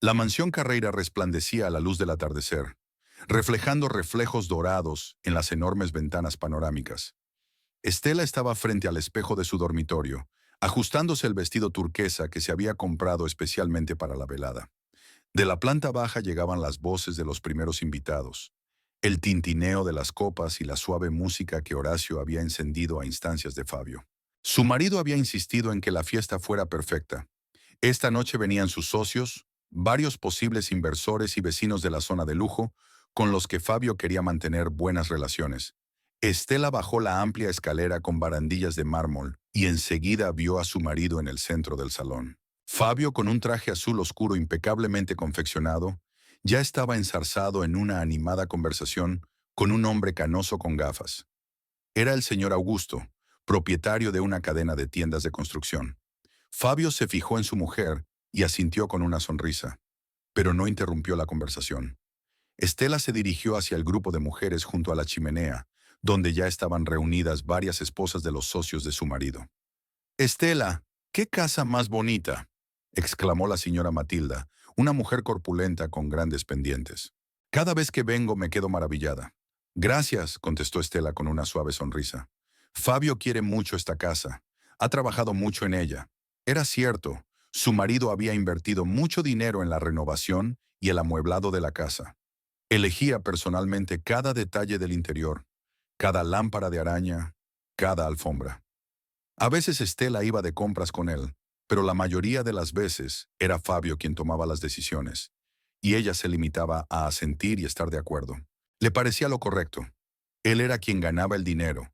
La mansión Carreira resplandecía a la luz del atardecer, reflejando reflejos dorados en las enormes ventanas panorámicas. Estela estaba frente al espejo de su dormitorio, ajustándose el vestido turquesa que se había comprado especialmente para la velada. De la planta baja llegaban las voces de los primeros invitados, el tintineo de las copas y la suave música que Horacio había encendido a instancias de Fabio. Su marido había insistido en que la fiesta fuera perfecta. Esta noche venían sus socios, varios posibles inversores y vecinos de la zona de lujo, con los que Fabio quería mantener buenas relaciones. Estela bajó la amplia escalera con barandillas de mármol y enseguida vio a su marido en el centro del salón. Fabio, con un traje azul oscuro impecablemente confeccionado, ya estaba enzarzado en una animada conversación con un hombre canoso con gafas. Era el señor Augusto, propietario de una cadena de tiendas de construcción. Fabio se fijó en su mujer y asintió con una sonrisa, pero no interrumpió la conversación. Estela se dirigió hacia el grupo de mujeres junto a la chimenea, donde ya estaban reunidas varias esposas de los socios de su marido. «Estela, ¿qué casa más bonita?», exclamó la señora Matilda, una mujer corpulenta con grandes pendientes. «Cada vez que vengo me quedo maravillada». «Gracias», contestó Estela con una suave sonrisa. «Fabio quiere mucho esta casa. Ha trabajado mucho en ella». Era cierto, su marido había invertido mucho dinero en la renovación y el amueblado de la casa. Elegía personalmente cada detalle del interior, cada lámpara de araña, cada alfombra. A veces Estela iba de compras con él, pero la mayoría de las veces era Fabio quien tomaba las decisiones, y ella se limitaba a asentir y estar de acuerdo. Le parecía lo correcto. Él era quien ganaba el dinero.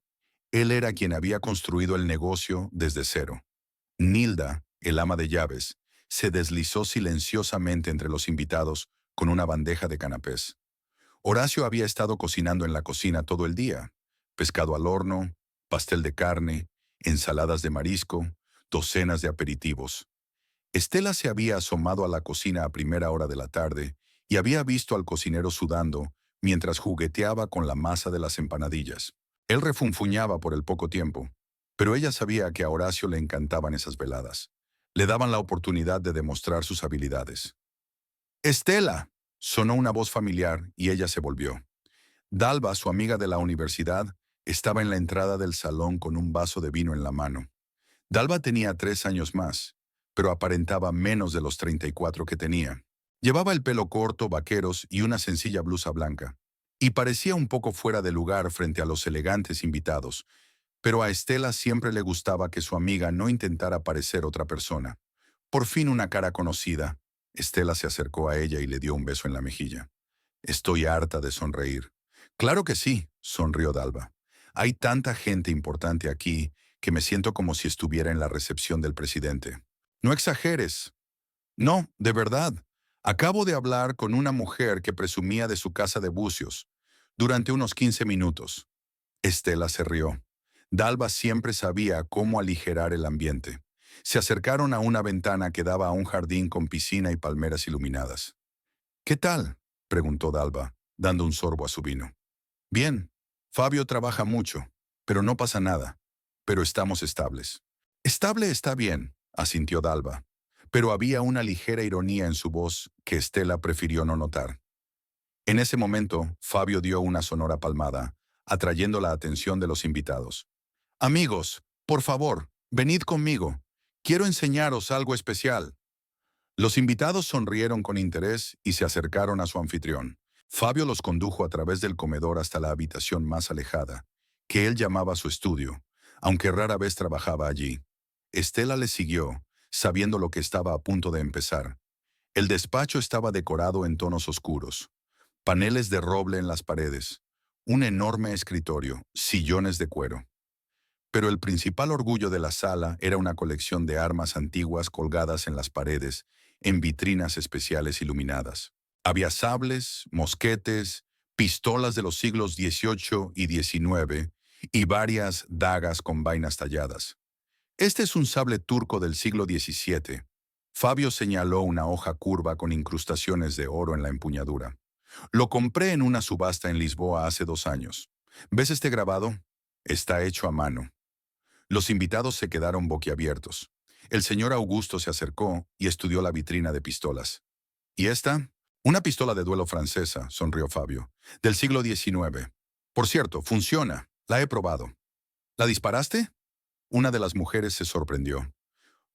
Él era quien había construido el negocio desde cero. Nilda, el ama de llaves, se deslizó silenciosamente entre los invitados con una bandeja de canapés. Horacio había estado cocinando en la cocina todo el día. Pescado al horno, pastel de carne, ensaladas de marisco, docenas de aperitivos. Estela se había asomado a la cocina a primera hora de la tarde y había visto al cocinero sudando mientras jugueteaba con la masa de las empanadillas. Él refunfuñaba por el poco tiempo, pero ella sabía que a Horacio le encantaban esas veladas. Le daban la oportunidad de demostrar sus habilidades. «Estela», sonó una voz familiar y ella se volvió. Dalva, su amiga de la universidad, estaba en la entrada del salón con un vaso de vino en la mano. Dalva tenía 3 años más, pero aparentaba menos de los 34 que tenía. Llevaba el pelo corto, vaqueros y una sencilla blusa blanca, y parecía un poco fuera de lugar frente a los elegantes invitados, pero a Estela siempre le gustaba que su amiga no intentara parecer otra persona. Por fin una cara conocida. Estela se acercó a ella y le dio un beso en la mejilla. «Estoy harta de sonreír». «Claro que sí», sonrió Dalva. «Hay tanta gente importante aquí que me siento como si estuviera en la recepción del presidente». «No exageres». «No, de verdad. Acabo de hablar con una mujer que presumía de su casa de bucios durante unos 15 minutos». Estela se rió. Dalva siempre sabía cómo aligerar el ambiente. Se acercaron a una ventana que daba a un jardín con piscina y palmeras iluminadas. «¿Qué tal?», preguntó Dalva, dando un sorbo a su vino. «Bien. Fabio trabaja mucho, pero no pasa nada. Pero estamos estables». «Estable está bien», asintió Dalva, pero había una ligera ironía en su voz que Estela prefirió no notar. En ese momento, Fabio dio una sonora palmada, atrayendo la atención de los invitados. «Amigos, por favor, venid conmigo. Quiero enseñaros algo especial». Los invitados sonrieron con interés y se acercaron a su anfitrión. Fabio los condujo a través del comedor hasta la habitación más alejada, que él llamaba su estudio, aunque rara vez trabajaba allí. Estela le siguió, sabiendo lo que estaba a punto de empezar. El despacho estaba decorado en tonos oscuros. Paneles de roble en las paredes, un enorme escritorio, sillones de cuero. Pero el principal orgullo de la sala era una colección de armas antiguas colgadas en las paredes, en vitrinas especiales iluminadas. Había sables, mosquetes, pistolas de los siglos XVIII y XIX y varias dagas con vainas talladas. «Este es un sable turco del siglo XVII». Fabio señaló una hoja curva con incrustaciones de oro en la empuñadura. «Lo compré en una subasta en Lisboa hace 2 años. ¿Ves este grabado? Está hecho a mano». Los invitados se quedaron boquiabiertos. El señor Augusto se acercó y estudió la vitrina de pistolas. ¿Y esta? Una pistola de duelo francesa, sonrió Fabio, del siglo XIX. Por cierto, funciona. La he probado. ¿La disparaste? Una de las mujeres se sorprendió.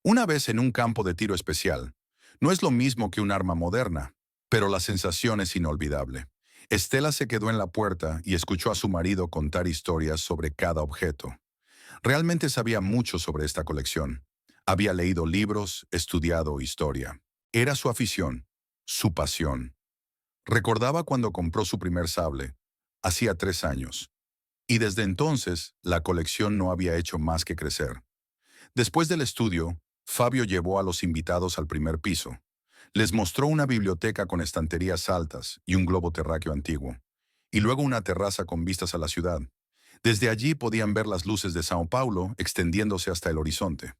Una vez en un campo de tiro especial. No es lo mismo que un arma moderna, pero la sensación es inolvidable. Estela se quedó en la puerta y escuchó a su marido contar historias sobre cada objeto. Realmente sabía mucho sobre esta colección. Había leído libros, estudiado historia. Era su afición, su pasión. Recordaba cuando compró su primer sable, hacía 3 años, y desde entonces la colección no había hecho más que crecer. Después del estudio, Fabio llevó a los invitados al primer piso. Les mostró una biblioteca con estanterías altas y un globo terráqueo antiguo, y luego una terraza con vistas a la ciudad. Desde allí podían ver las luces de Sao Paulo extendiéndose hasta el horizonte.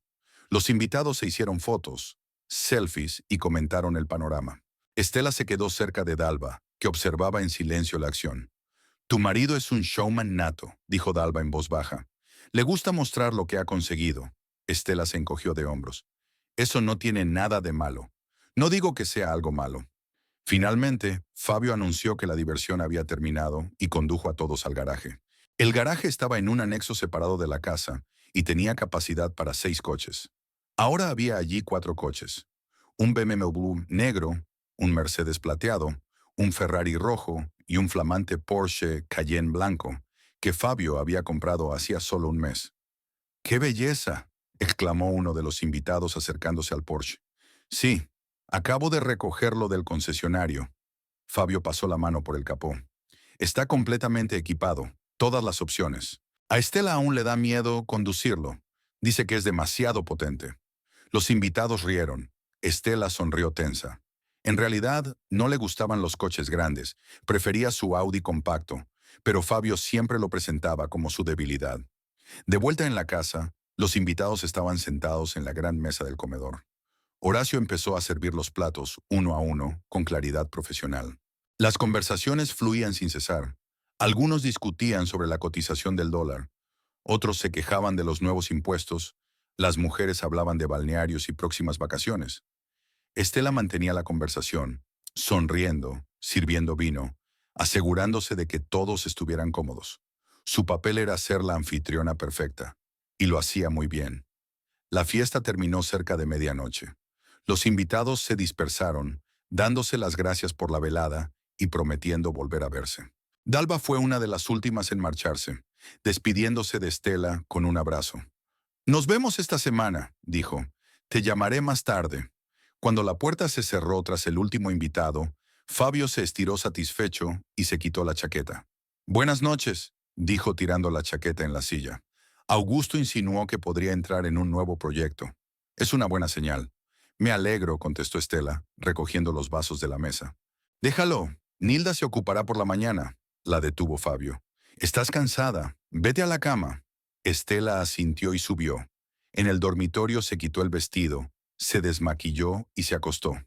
Los invitados se hicieron fotos, selfies y comentaron el panorama. Estela se quedó cerca de Dalva, que observaba en silencio la acción. Tu marido es un showman nato, dijo Dalva en voz baja. Le gusta mostrar lo que ha conseguido. Estela se encogió de hombros. Eso no tiene nada de malo. No digo que sea algo malo. Finalmente, Fabio anunció que la diversión había terminado y condujo a todos al garaje. El garaje estaba en un anexo separado de la casa y tenía capacidad para 6 coches. Ahora había allí 4 coches. Un BMW negro, un Mercedes plateado, un Ferrari rojo y un flamante Porsche Cayenne blanco, que Fabio había comprado hacía solo un mes. ¡Qué belleza!, exclamó uno de los invitados acercándose al Porsche. Sí, acabo de recogerlo del concesionario. Fabio pasó la mano por el capó. Está completamente equipado, todas las opciones. A Estela aún le da miedo conducirlo. Dice que es demasiado potente. Los invitados rieron. Estela sonrió tensa. En realidad, no le gustaban los coches grandes, prefería su Audi compacto, pero Fabio siempre lo presentaba como su debilidad. De vuelta en la casa, los invitados estaban sentados en la gran mesa del comedor. Horacio empezó a servir los platos, uno a uno, con claridad profesional. Las conversaciones fluían sin cesar. Algunos discutían sobre la cotización del dólar, otros se quejaban de los nuevos impuestos, las mujeres hablaban de balnearios y próximas vacaciones. Estela mantenía la conversación, sonriendo, sirviendo vino, asegurándose de que todos estuvieran cómodos. Su papel era ser la anfitriona perfecta, y lo hacía muy bien. La fiesta terminó cerca de medianoche. Los invitados se dispersaron, dándose las gracias por la velada y prometiendo volver a verse. Dalva fue una de las últimas en marcharse, despidiéndose de Estela con un abrazo. Nos vemos esta semana, dijo. Te llamaré más tarde. Cuando la puerta se cerró tras el último invitado, Fabio se estiró satisfecho y se quitó la chaqueta. Buenas noches, dijo tirando la chaqueta en la silla. Augusto insinuó que podría entrar en un nuevo proyecto. Es una buena señal. Me alegro, contestó Estela, recogiendo los vasos de la mesa. Déjalo, Nilda se ocupará por la mañana, la detuvo Fabio. Estás cansada, vete a la cama. Estela asintió y subió. En el dormitorio se quitó el vestido, se desmaquilló y se acostó.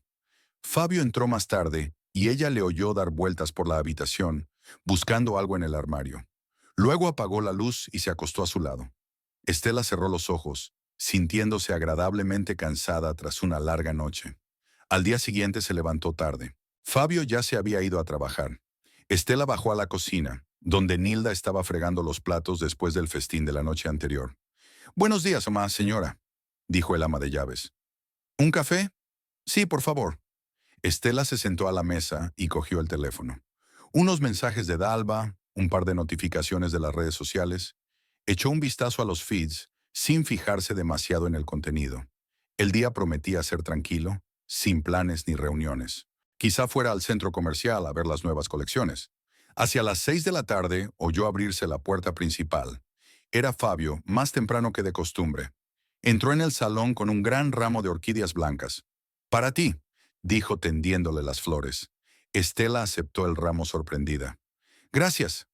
Fabio entró más tarde y ella le oyó dar vueltas por la habitación, buscando algo en el armario. Luego apagó la luz y se acostó a su lado. Estela cerró los ojos, sintiéndose agradablemente cansada tras una larga noche. Al día siguiente se levantó tarde. Fabio ya se había ido a trabajar. Estela bajó a la cocina, donde Nilda estaba fregando los platos después del festín de la noche anterior. «Buenos días, mamá, señora», dijo el ama de llaves. «¿Un café?» «Sí, por favor». Estela se sentó a la mesa y cogió el teléfono. Unos mensajes de Dalva, un par de notificaciones de las redes sociales. Echó un vistazo a los feeds, sin fijarse demasiado en el contenido. El día prometía ser tranquilo, sin planes ni reuniones. Quizá fuera al centro comercial a ver las nuevas colecciones. Hacia las 6 de la tarde oyó abrirse la puerta principal. Era Fabio, más temprano que de costumbre. Entró en el salón con un gran ramo de orquídeas blancas. «Para ti», dijo tendiéndole las flores. Estela aceptó el ramo sorprendida. «Gracias.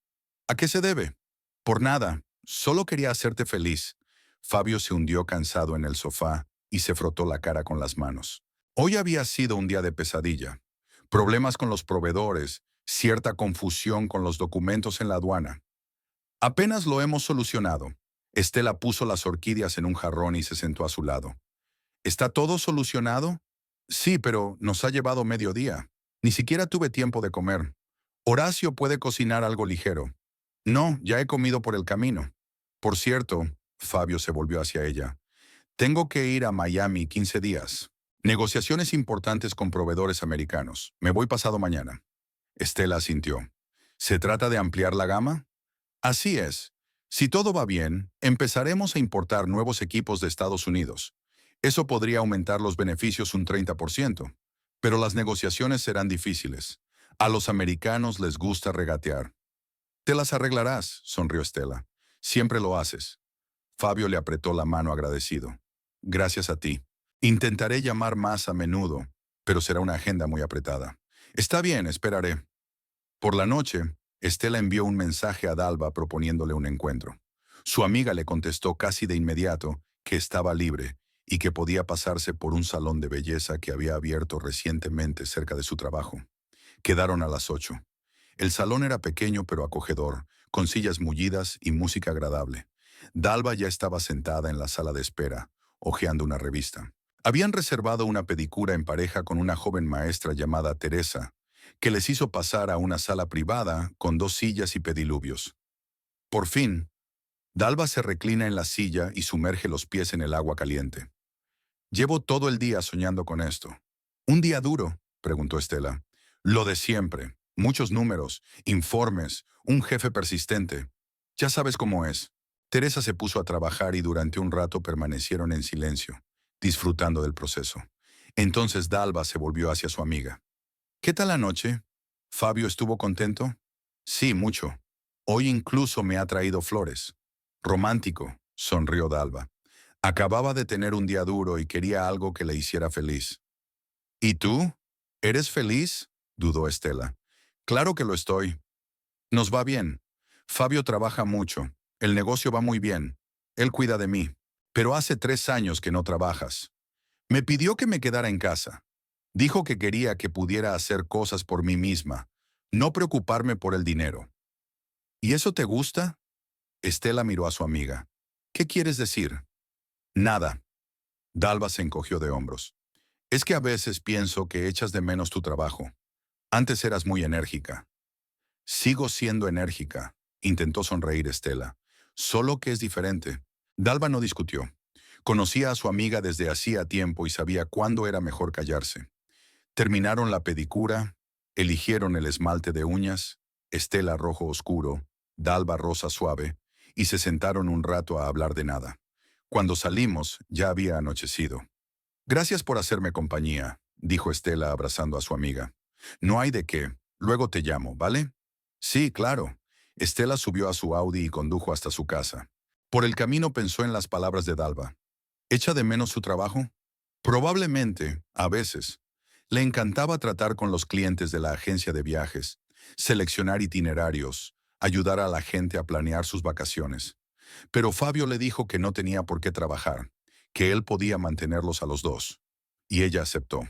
¿A qué se debe?» «Por nada. Solo quería hacerte feliz». Fabio se hundió cansado en el sofá y se frotó la cara con las manos. Hoy había sido un día de pesadilla. Problemas con los proveedores, cierta confusión con los documentos en la aduana. Apenas lo hemos solucionado. Estela puso las orquídeas en un jarrón y se sentó a su lado. ¿Está todo solucionado? Sí, pero nos ha llevado mediodía. Ni siquiera tuve tiempo de comer. Horacio puede cocinar algo ligero. No, ya he comido por el camino. Por cierto, Fabio se volvió hacia ella. Tengo que ir a Miami 15 días. Negociaciones importantes con proveedores americanos. Me voy pasado mañana. Estela asintió. ¿Se trata de ampliar la gama? Así es. Si todo va bien, empezaremos a importar nuevos equipos de Estados Unidos. Eso podría aumentar los beneficios un 30%. Pero las negociaciones serán difíciles. A los americanos les gusta regatear. Te las arreglarás, sonrió Estela. Siempre lo haces. Fabio le apretó la mano agradecido. Gracias a ti. Intentaré llamar más a menudo, pero será una agenda muy apretada. Está bien, esperaré. Por la noche, Estela envió un mensaje a Dalva proponiéndole un encuentro. Su amiga le contestó casi de inmediato que estaba libre y que podía pasarse por un salón de belleza que había abierto recientemente cerca de su trabajo. Quedaron a las 8. El salón era pequeño pero acogedor, con sillas mullidas y música agradable. Dalva ya estaba sentada en la sala de espera, hojeando una revista. Habían reservado una pedicura en pareja con una joven maestra llamada Teresa, que les hizo pasar a una sala privada con 2 sillas y pediluvios. Por fin, Dalva se reclina en la silla y sumerge los pies en el agua caliente. Llevo todo el día soñando con esto. ¿Un día duro?, preguntó Estela. Lo de siempre. Muchos números, informes, un jefe persistente. Ya sabes cómo es. Teresa se puso a trabajar y durante un rato permanecieron en silencio, disfrutando del proceso. Entonces Dalva se volvió hacia su amiga. ¿Qué tal la noche? ¿Fabio estuvo contento? Sí, mucho. Hoy incluso me ha traído flores. Romántico, sonrió Dalva. Acababa de tener un día duro y quería algo que le hiciera feliz. ¿Y tú? ¿Eres feliz?, dudó Estela. Claro que lo estoy. Nos va bien. Fabio trabaja mucho. El negocio va muy bien. Él cuida de mí. Pero hace 3 años que no trabajas. Me pidió que me quedara en casa. Dijo que quería que pudiera hacer cosas por mí misma, no preocuparme por el dinero. ¿Y eso te gusta? Estela miró a su amiga. ¿Qué quieres decir? Nada. Dalva se encogió de hombros. Es que a veces pienso que echas de menos tu trabajo. Antes eras muy enérgica. Sigo siendo enérgica, intentó sonreír Estela. Solo que es diferente. Dalva no discutió. Conocía a su amiga desde hacía tiempo y sabía cuándo era mejor callarse. Terminaron la pedicura, eligieron el esmalte de uñas, Estela rojo oscuro, Dalva rosa suave, y se sentaron un rato a hablar de nada. Cuando salimos, ya había anochecido. Gracias por hacerme compañía, dijo Estela abrazando a su amiga. No hay de qué, luego te llamo, ¿vale? Sí, claro. Estela subió a su Audi y condujo hasta su casa. Por el camino pensó en las palabras de Dalva. ¿Echa de menos su trabajo? Probablemente, a veces. Le encantaba tratar con los clientes de la agencia de viajes, seleccionar itinerarios, ayudar a la gente a planear sus vacaciones. Pero Fabio le dijo que no tenía por qué trabajar, que él podía mantenerlos a los dos. Y ella aceptó.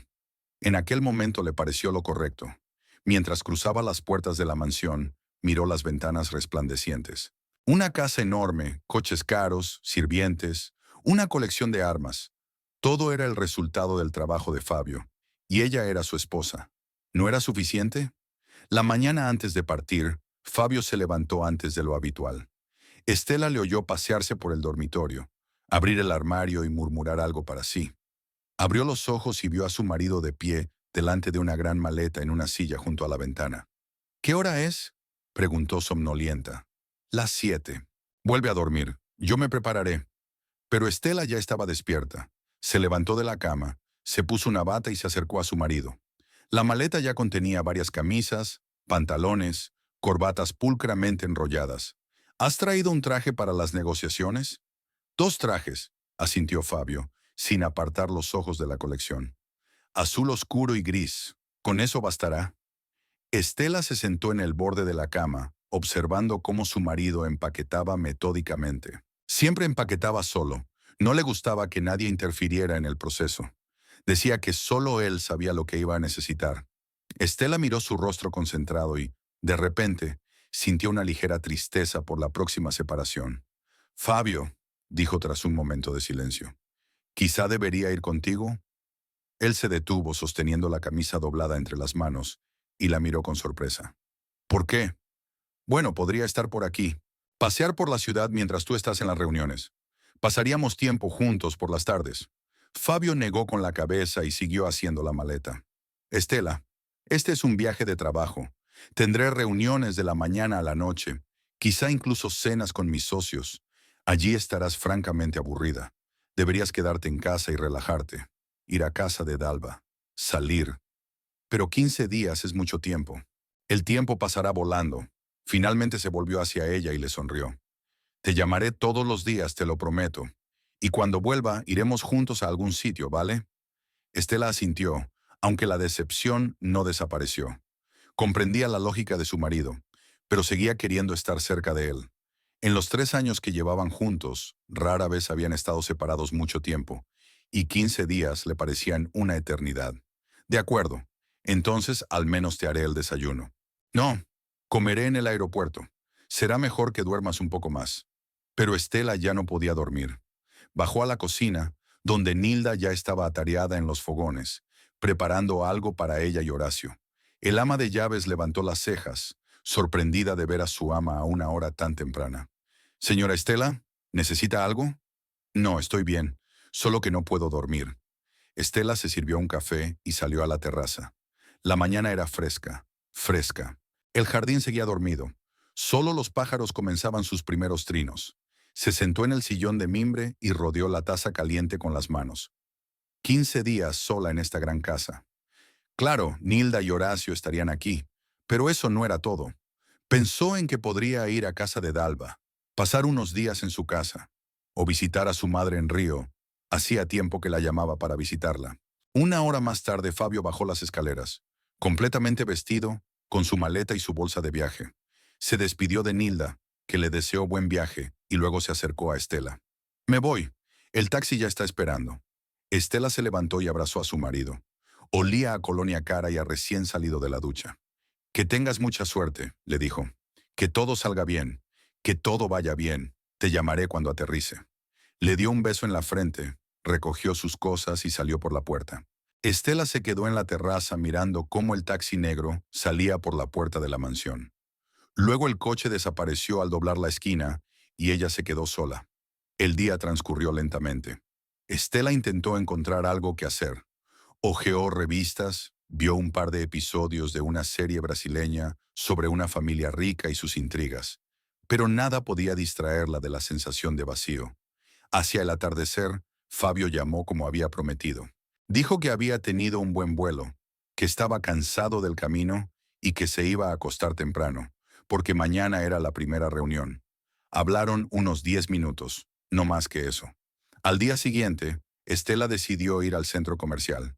En aquel momento le pareció lo correcto. Mientras cruzaba las puertas de la mansión, miró las ventanas resplandecientes. Una casa enorme, coches caros, sirvientes, una colección de armas. Todo era el resultado del trabajo de Fabio, y ella era su esposa. ¿No era suficiente? La mañana antes de partir, Fabio se levantó antes de lo habitual. Estela le oyó pasearse por el dormitorio, abrir el armario y murmurar algo para sí. Abrió los ojos y vio a su marido de pie delante de una gran maleta en una silla junto a la ventana. ¿Qué hora es?, preguntó somnolienta. Las 7. Vuelve a dormir. Yo me prepararé. Pero Estela ya estaba despierta. Se levantó de la cama, se puso una bata y se acercó a su marido. La maleta ya contenía varias camisas, pantalones, corbatas pulcramente enrolladas. ¿Has traído un traje para las negociaciones? 2 trajes, asintió Fabio, sin apartar los ojos de la colección. Azul oscuro y gris. ¿Con eso bastará? Estela se sentó en el borde de la cama, observando cómo su marido empaquetaba metódicamente. Siempre empaquetaba solo. No le gustaba que nadie interfiriera en el proceso. Decía que solo él sabía lo que iba a necesitar. Estela miró su rostro concentrado y, de repente, sintió una ligera tristeza por la próxima separación. Fabio, dijo tras un momento de silencio, quizá debería ir contigo. Él se detuvo sosteniendo la camisa doblada entre las manos y la miró con sorpresa. ¿Por qué? Bueno, podría estar por aquí. Pasear por la ciudad mientras tú estás en las reuniones. Pasaríamos tiempo juntos por las tardes. Fabio negó con la cabeza y siguió haciendo la maleta. Estela, este es un viaje de trabajo. Tendré reuniones de la mañana a la noche, quizá incluso cenas con mis socios. Allí estarás francamente aburrida. Deberías quedarte en casa y relajarte. Ir a casa de Dalva. Salir. Pero 15 días es mucho tiempo. El tiempo pasará volando. Finalmente se volvió hacia ella y le sonrió. Te llamaré todos los días, te lo prometo. Y cuando vuelva, iremos juntos a algún sitio, ¿vale? Estela asintió, aunque la decepción no desapareció. Comprendía la lógica de su marido, pero seguía queriendo estar cerca de él. En los 3 años que llevaban juntos, rara vez habían estado separados mucho tiempo, y 15 días le parecían una eternidad. De acuerdo, entonces al menos te haré el desayuno. No, comeré en el aeropuerto. Será mejor que duermas un poco más. Pero Estela ya no podía dormir. Bajó a la cocina, donde Nilda ya estaba atareada en los fogones, preparando algo para ella y Horacio. El ama de llaves levantó las cejas, sorprendida de ver a su ama a una hora tan temprana. Señora Estela, ¿necesita algo? No, estoy bien, solo que no puedo dormir. Estela se sirvió un café y salió a la terraza. La mañana era fresca, fresca. El jardín seguía dormido. Solo los pájaros comenzaban sus primeros trinos. Se sentó en el sillón de mimbre y rodeó la taza caliente con las manos. 15 días sola en esta gran casa. Claro, Nilda y Horacio estarían aquí, pero eso no era todo. Pensó en que podría ir a casa de Dalva, pasar unos días en su casa, o visitar a su madre en Río. Hacía tiempo que la llamaba para visitarla. Una hora más tarde Fabio bajó las escaleras, completamente vestido, con su maleta y su bolsa de viaje. Se despidió de Nilda, que le deseó buen viaje, y luego se acercó a Estela. Me voy. El taxi ya está esperando. Estela se levantó y abrazó a su marido. Olía a colonia cara y a recién salido de la ducha. Que tengas mucha suerte, le dijo. Que todo salga bien, que todo vaya bien. Te llamaré cuando aterrice. Le dio un beso en la frente, recogió sus cosas y salió por la puerta. Estela se quedó en la terraza mirando cómo el taxi negro salía por la puerta de la mansión. Luego el coche desapareció al doblar la esquina y ella se quedó sola. El día transcurrió lentamente. Estela intentó encontrar algo que hacer. Hojeó revistas, vio un par de episodios de una serie brasileña sobre una familia rica y sus intrigas, pero nada podía distraerla de la sensación de vacío. Hacia el atardecer, Fabio llamó como había prometido. Dijo que había tenido un buen vuelo, que estaba cansado del camino y que se iba a acostar temprano, porque mañana era la primera reunión. Hablaron unos 10 minutos, no más que eso. Al día siguiente, Estela decidió ir al centro comercial.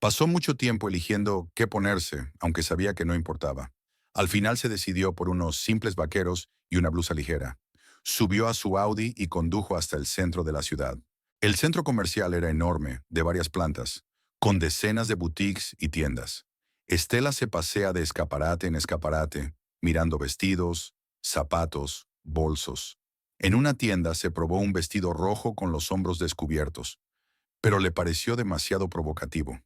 Pasó mucho tiempo eligiendo qué ponerse, aunque sabía que no importaba. Al final se decidió por unos simples vaqueros y una blusa ligera. Subió a su Audi y condujo hasta el centro de la ciudad. El centro comercial era enorme, de varias plantas, con decenas de boutiques y tiendas. Estela se pasea de escaparate en escaparate, mirando vestidos, zapatos, bolsos. En una tienda se probó un vestido rojo con los hombros descubiertos, pero le pareció demasiado provocativo.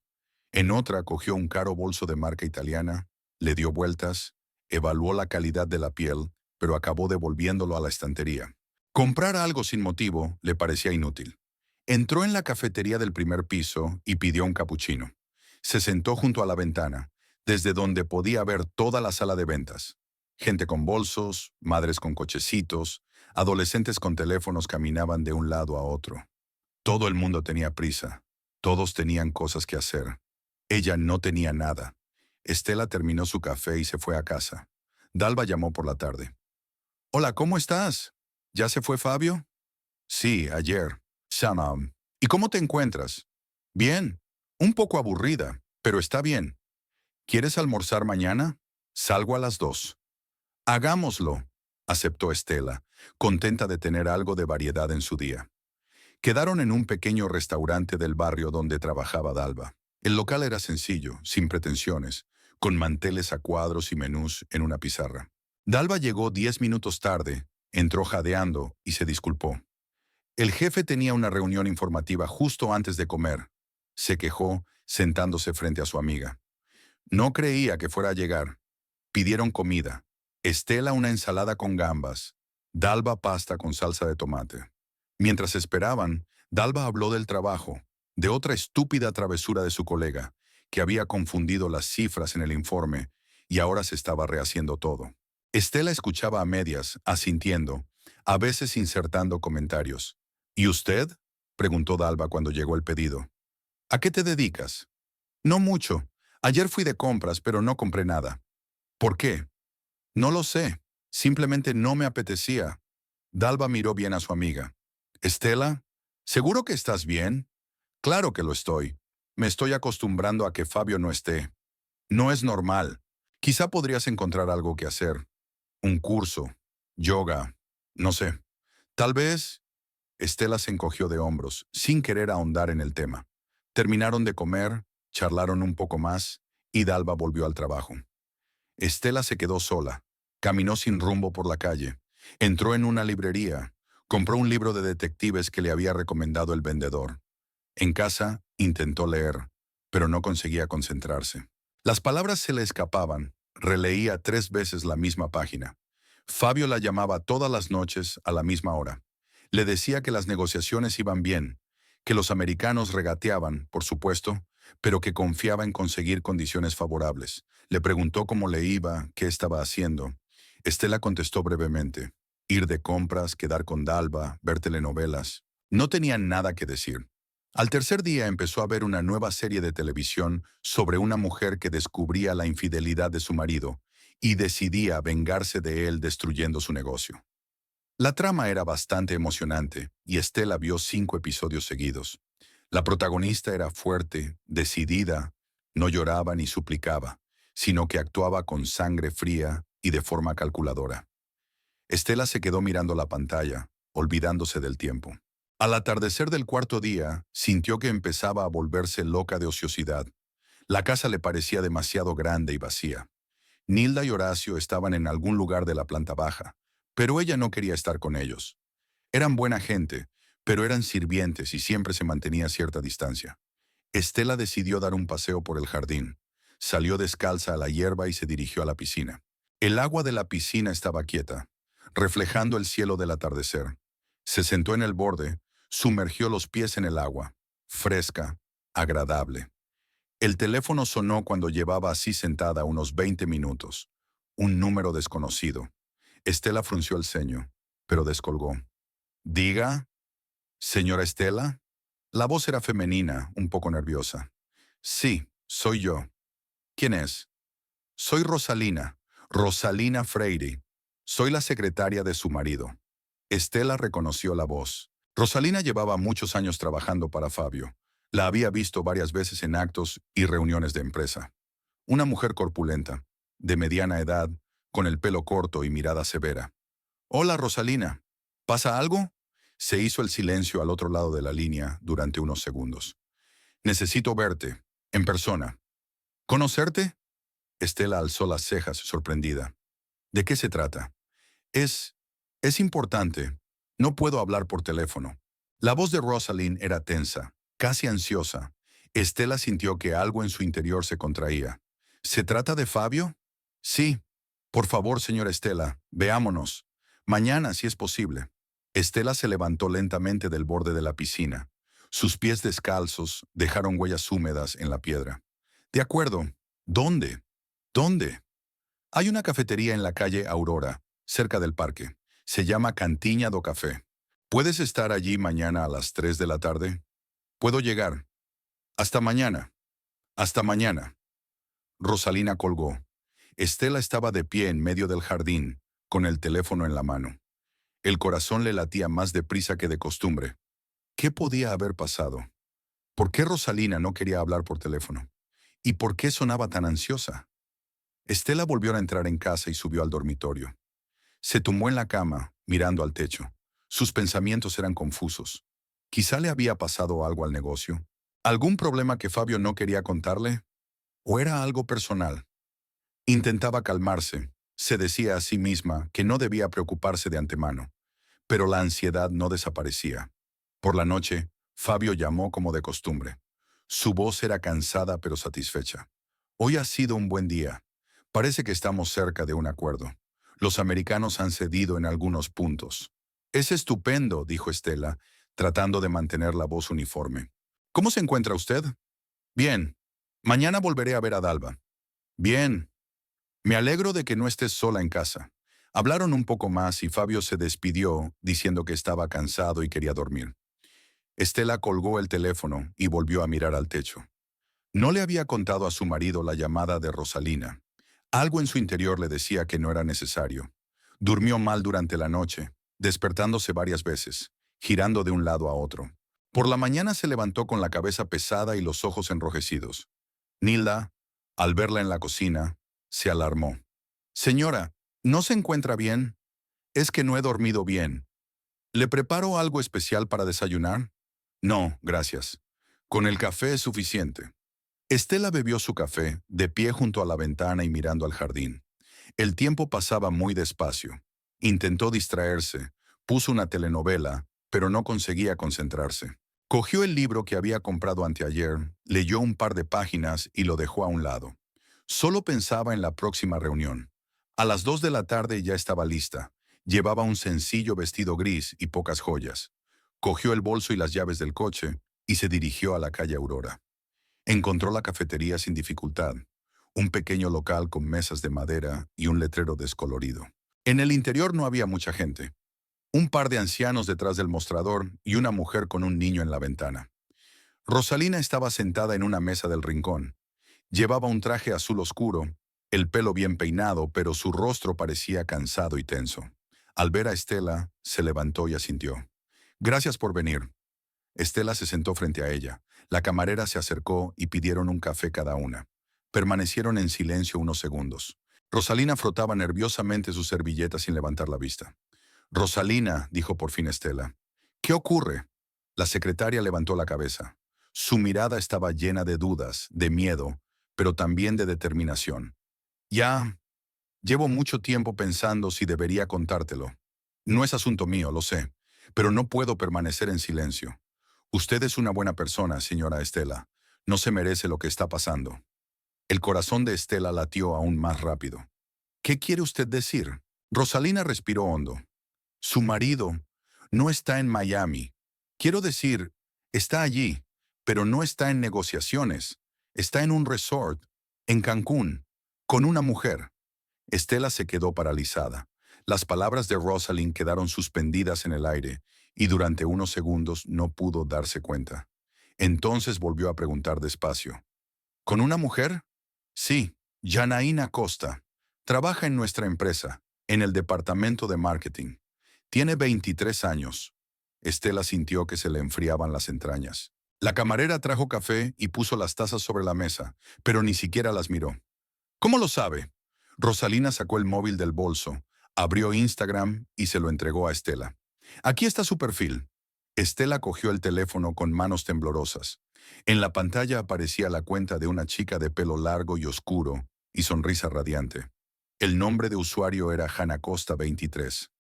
En otra cogió un caro bolso de marca italiana, le dio vueltas, evaluó la calidad de la piel, pero acabó devolviéndolo a la estantería. Comprar algo sin motivo le parecía inútil. Entró en la cafetería del primer piso y pidió un capuchino. Se sentó junto a la ventana, desde donde podía ver toda la sala de ventas. Gente con bolsos, madres con cochecitos, adolescentes con teléfonos caminaban de un lado a otro. Todo el mundo tenía prisa. Todos tenían cosas que hacer. Ella no tenía nada. Estela terminó su café y se fue a casa. Dalva llamó por la tarde. Hola, ¿cómo estás? ¿Ya se fue Fabio? Sí, ayer. Shanam. ¿Y cómo te encuentras? Bien. Un poco aburrida, pero está bien. ¿Quieres almorzar mañana? Salgo a las 2. Hagámoslo, aceptó Estela, contenta de tener algo de variedad en su día. Quedaron en un pequeño restaurante del barrio donde trabajaba Dalva. El local era sencillo, sin pretensiones, con manteles a cuadros y menús en una pizarra. Dalva llegó 10 minutos tarde, entró jadeando y se disculpó. El jefe tenía una reunión informativa justo antes de comer. Se quejó, sentándose frente a su amiga. No creía que fuera a llegar. Pidieron comida. Estela una ensalada con gambas. Dalva pasta con salsa de tomate. Mientras esperaban, Dalva habló del trabajo, de otra estúpida travesura de su colega, que había confundido las cifras en el informe y ahora se estaba rehaciendo todo. Estela escuchaba a medias, asintiendo, a veces insertando comentarios. ¿Y usted?, preguntó Dalva cuando llegó el pedido. ¿A qué te dedicas? No mucho. Ayer fui de compras, pero no compré nada. ¿Por qué? No lo sé. Simplemente no me apetecía. Dalva miró bien a su amiga. Estela, ¿seguro que estás bien? Claro que lo estoy. Me estoy acostumbrando a que Fabio no esté. No es normal. Quizá podrías encontrar algo que hacer. Un curso, yoga, no sé. Tal vez. Estela se encogió de hombros, sin querer ahondar en el tema. Terminaron de comer, charlaron un poco más, y Dalva volvió al trabajo. Estela se quedó sola. Caminó sin rumbo por la calle. Entró en una librería. Compró un libro de detectives que le había recomendado el vendedor. En casa, intentó leer, pero no conseguía concentrarse. Las palabras se le escapaban. Releía 3 veces la misma página. Fabio la llamaba todas las noches a la misma hora. Le decía que las negociaciones iban bien, que los americanos regateaban, por supuesto, pero que confiaba en conseguir condiciones favorables. Le preguntó cómo le iba, qué estaba haciendo. Estela contestó brevemente. Ir de compras, quedar con Dalva, ver telenovelas. No tenía nada que decir. Al tercer día empezó a ver una nueva serie de televisión sobre una mujer que descubría la infidelidad de su marido y decidía vengarse de él destruyendo su negocio. La trama era bastante emocionante y Estela vio 5 episodios seguidos. La protagonista era fuerte, decidida, no lloraba ni suplicaba, sino que actuaba con sangre fría y de forma calculadora. Estela se quedó mirando la pantalla, olvidándose del tiempo. Al atardecer del cuarto día, sintió que empezaba a volverse loca de ociosidad. La casa le parecía demasiado grande y vacía. Nilda y Horacio estaban en algún lugar de la planta baja, pero ella no quería estar con ellos. Eran buena gente, pero eran sirvientes y siempre se mantenía a cierta distancia. Estela decidió dar un paseo por el jardín. Salió descalza a la hierba y se dirigió a la piscina. El agua de la piscina estaba quieta, reflejando el cielo del atardecer. Se sentó en el borde, sumergió los pies en el agua, fresca, agradable. El teléfono sonó cuando llevaba así sentada unos 20 minutos. Un número desconocido. Estela frunció el ceño, pero descolgó. Diga, señora Estela. La voz era femenina, un poco nerviosa. Sí, soy yo. ¿Quién es? Soy Rosalina, Rosalina Freire. Soy la secretaria de su marido. Estela reconoció la voz. Rosalina llevaba muchos años trabajando para Fabio. La había visto varias veces en actos y reuniones de empresa. Una mujer corpulenta, de mediana edad, con el pelo corto y mirada severa. Hola, Rosalina. ¿Pasa algo? Se hizo el silencio al otro lado de la línea durante unos segundos. Necesito verte, en persona. ¿Conocerte? Estela alzó las cejas, sorprendida. ¿De qué se trata? Es... es importante. No puedo hablar por teléfono. La voz de Rosalind era tensa, casi ansiosa. Estela sintió que algo en su interior se contraía. ¿Se trata de Fabio? Sí. Por favor, señora Estela, veámonos. Mañana, si es posible. Estela se levantó lentamente del borde de la piscina. Sus pies descalzos dejaron huellas húmedas en la piedra. De acuerdo. ¿Dónde? ¿Dónde? Hay una cafetería en la calle Aurora, cerca del parque. Se llama Cantiña do Café. ¿Puedes estar allí mañana a las 3 de la tarde? Puedo llegar. Hasta mañana. Hasta mañana. Rosalina colgó. Estela estaba de pie en medio del jardín, con el teléfono en la mano. El corazón le latía más deprisa que de costumbre. ¿Qué podía haber pasado? ¿Por qué Rosalina no quería hablar por teléfono? ¿Y por qué sonaba tan ansiosa? Estela volvió a entrar en casa y subió al dormitorio. Se tumbó en la cama, mirando al techo. Sus pensamientos eran confusos. Quizá le había pasado algo al negocio. ¿Algún problema que Fabio no quería contarle? ¿O era algo personal? Intentaba calmarse. Se decía a sí misma que no debía preocuparse de antemano. Pero la ansiedad no desaparecía. Por la noche, Fabio llamó como de costumbre. Su voz era cansada pero satisfecha. Hoy ha sido un buen día. Parece que estamos cerca de un acuerdo. Los americanos han cedido en algunos puntos. Es estupendo, dijo Estela, tratando de mantener la voz uniforme. ¿Cómo se encuentra usted? Bien. Mañana volveré a ver a Dalva. Bien. Me alegro de que no estés sola en casa. Hablaron un poco más y Fabio se despidió diciendo que estaba cansado y quería dormir. Estela colgó el teléfono y volvió a mirar al techo. No le había contado a su marido la llamada de Rosalina. Algo en su interior le decía que no era necesario. Durmió mal durante la noche, despertándose varias veces, girando de un lado a otro. Por la mañana se levantó con la cabeza pesada y los ojos enrojecidos. Nilda, al verla en la cocina, se alarmó. Señora, ¿no se encuentra bien? Es que no he dormido bien. ¿Le preparo algo especial para desayunar? No, gracias. Con el café es suficiente. Estela bebió su café, de pie junto a la ventana y mirando al jardín. El tiempo pasaba muy despacio. Intentó distraerse, puso una telenovela, pero no conseguía concentrarse. Cogió el libro que había comprado anteayer, leyó un par de páginas y lo dejó a un lado. Solo pensaba en la próxima reunión. A las 2 de la tarde ya estaba lista. Llevaba un sencillo vestido gris y pocas joyas. Cogió el bolso y las llaves del coche y se dirigió a la calle Aurora. Encontró la cafetería sin dificultad, un pequeño local con mesas de madera y un letrero descolorido. En el interior no había mucha gente. Un par de ancianos detrás del mostrador y una mujer con un niño en la ventana. Rosalina estaba sentada en una mesa del rincón. Llevaba un traje azul oscuro, el pelo bien peinado, pero su rostro parecía cansado y tenso. Al ver a Estela, se levantó y asintió. Gracias por venir. Estela se sentó frente a ella. La camarera se acercó y pidieron un café cada una. Permanecieron en silencio unos segundos. Rosalina frotaba nerviosamente su servilleta sin levantar la vista. Rosalina, dijo por fin Estela. ¿Qué ocurre? La secretaria levantó la cabeza. Su mirada estaba llena de dudas, de miedo, pero también de determinación. Ya, llevo mucho tiempo pensando si debería contártelo. No es asunto mío, lo sé, pero no puedo permanecer en silencio. Usted es una buena persona, señora Estela. No se merece lo que está pasando. El corazón de Estela latió aún más rápido. ¿Qué quiere usted decir? Rosalina respiró hondo. Su marido no está en Miami. Quiero decir, está allí, pero no está en negociaciones. Está en un resort, en Cancún, con una mujer. Estela se quedó paralizada. Las palabras de Rosalind quedaron suspendidas en el aire y durante unos segundos no pudo darse cuenta. Entonces volvió a preguntar despacio. ¿Con una mujer? Sí, Janaína Costa. Trabaja en nuestra empresa, en el departamento de marketing. Tiene 23 años. Estela sintió que se le enfriaban las entrañas. La camarera trajo café y puso las tazas sobre la mesa, pero ni siquiera las miró. ¿Cómo lo sabe? Rosalina sacó el móvil del bolso, abrió Instagram y se lo entregó a Estela. Aquí está su perfil. Estela cogió el teléfono con manos temblorosas. En la pantalla aparecía la cuenta de una chica de pelo largo y oscuro y sonrisa radiante. El nombre de usuario era Hanacosta23.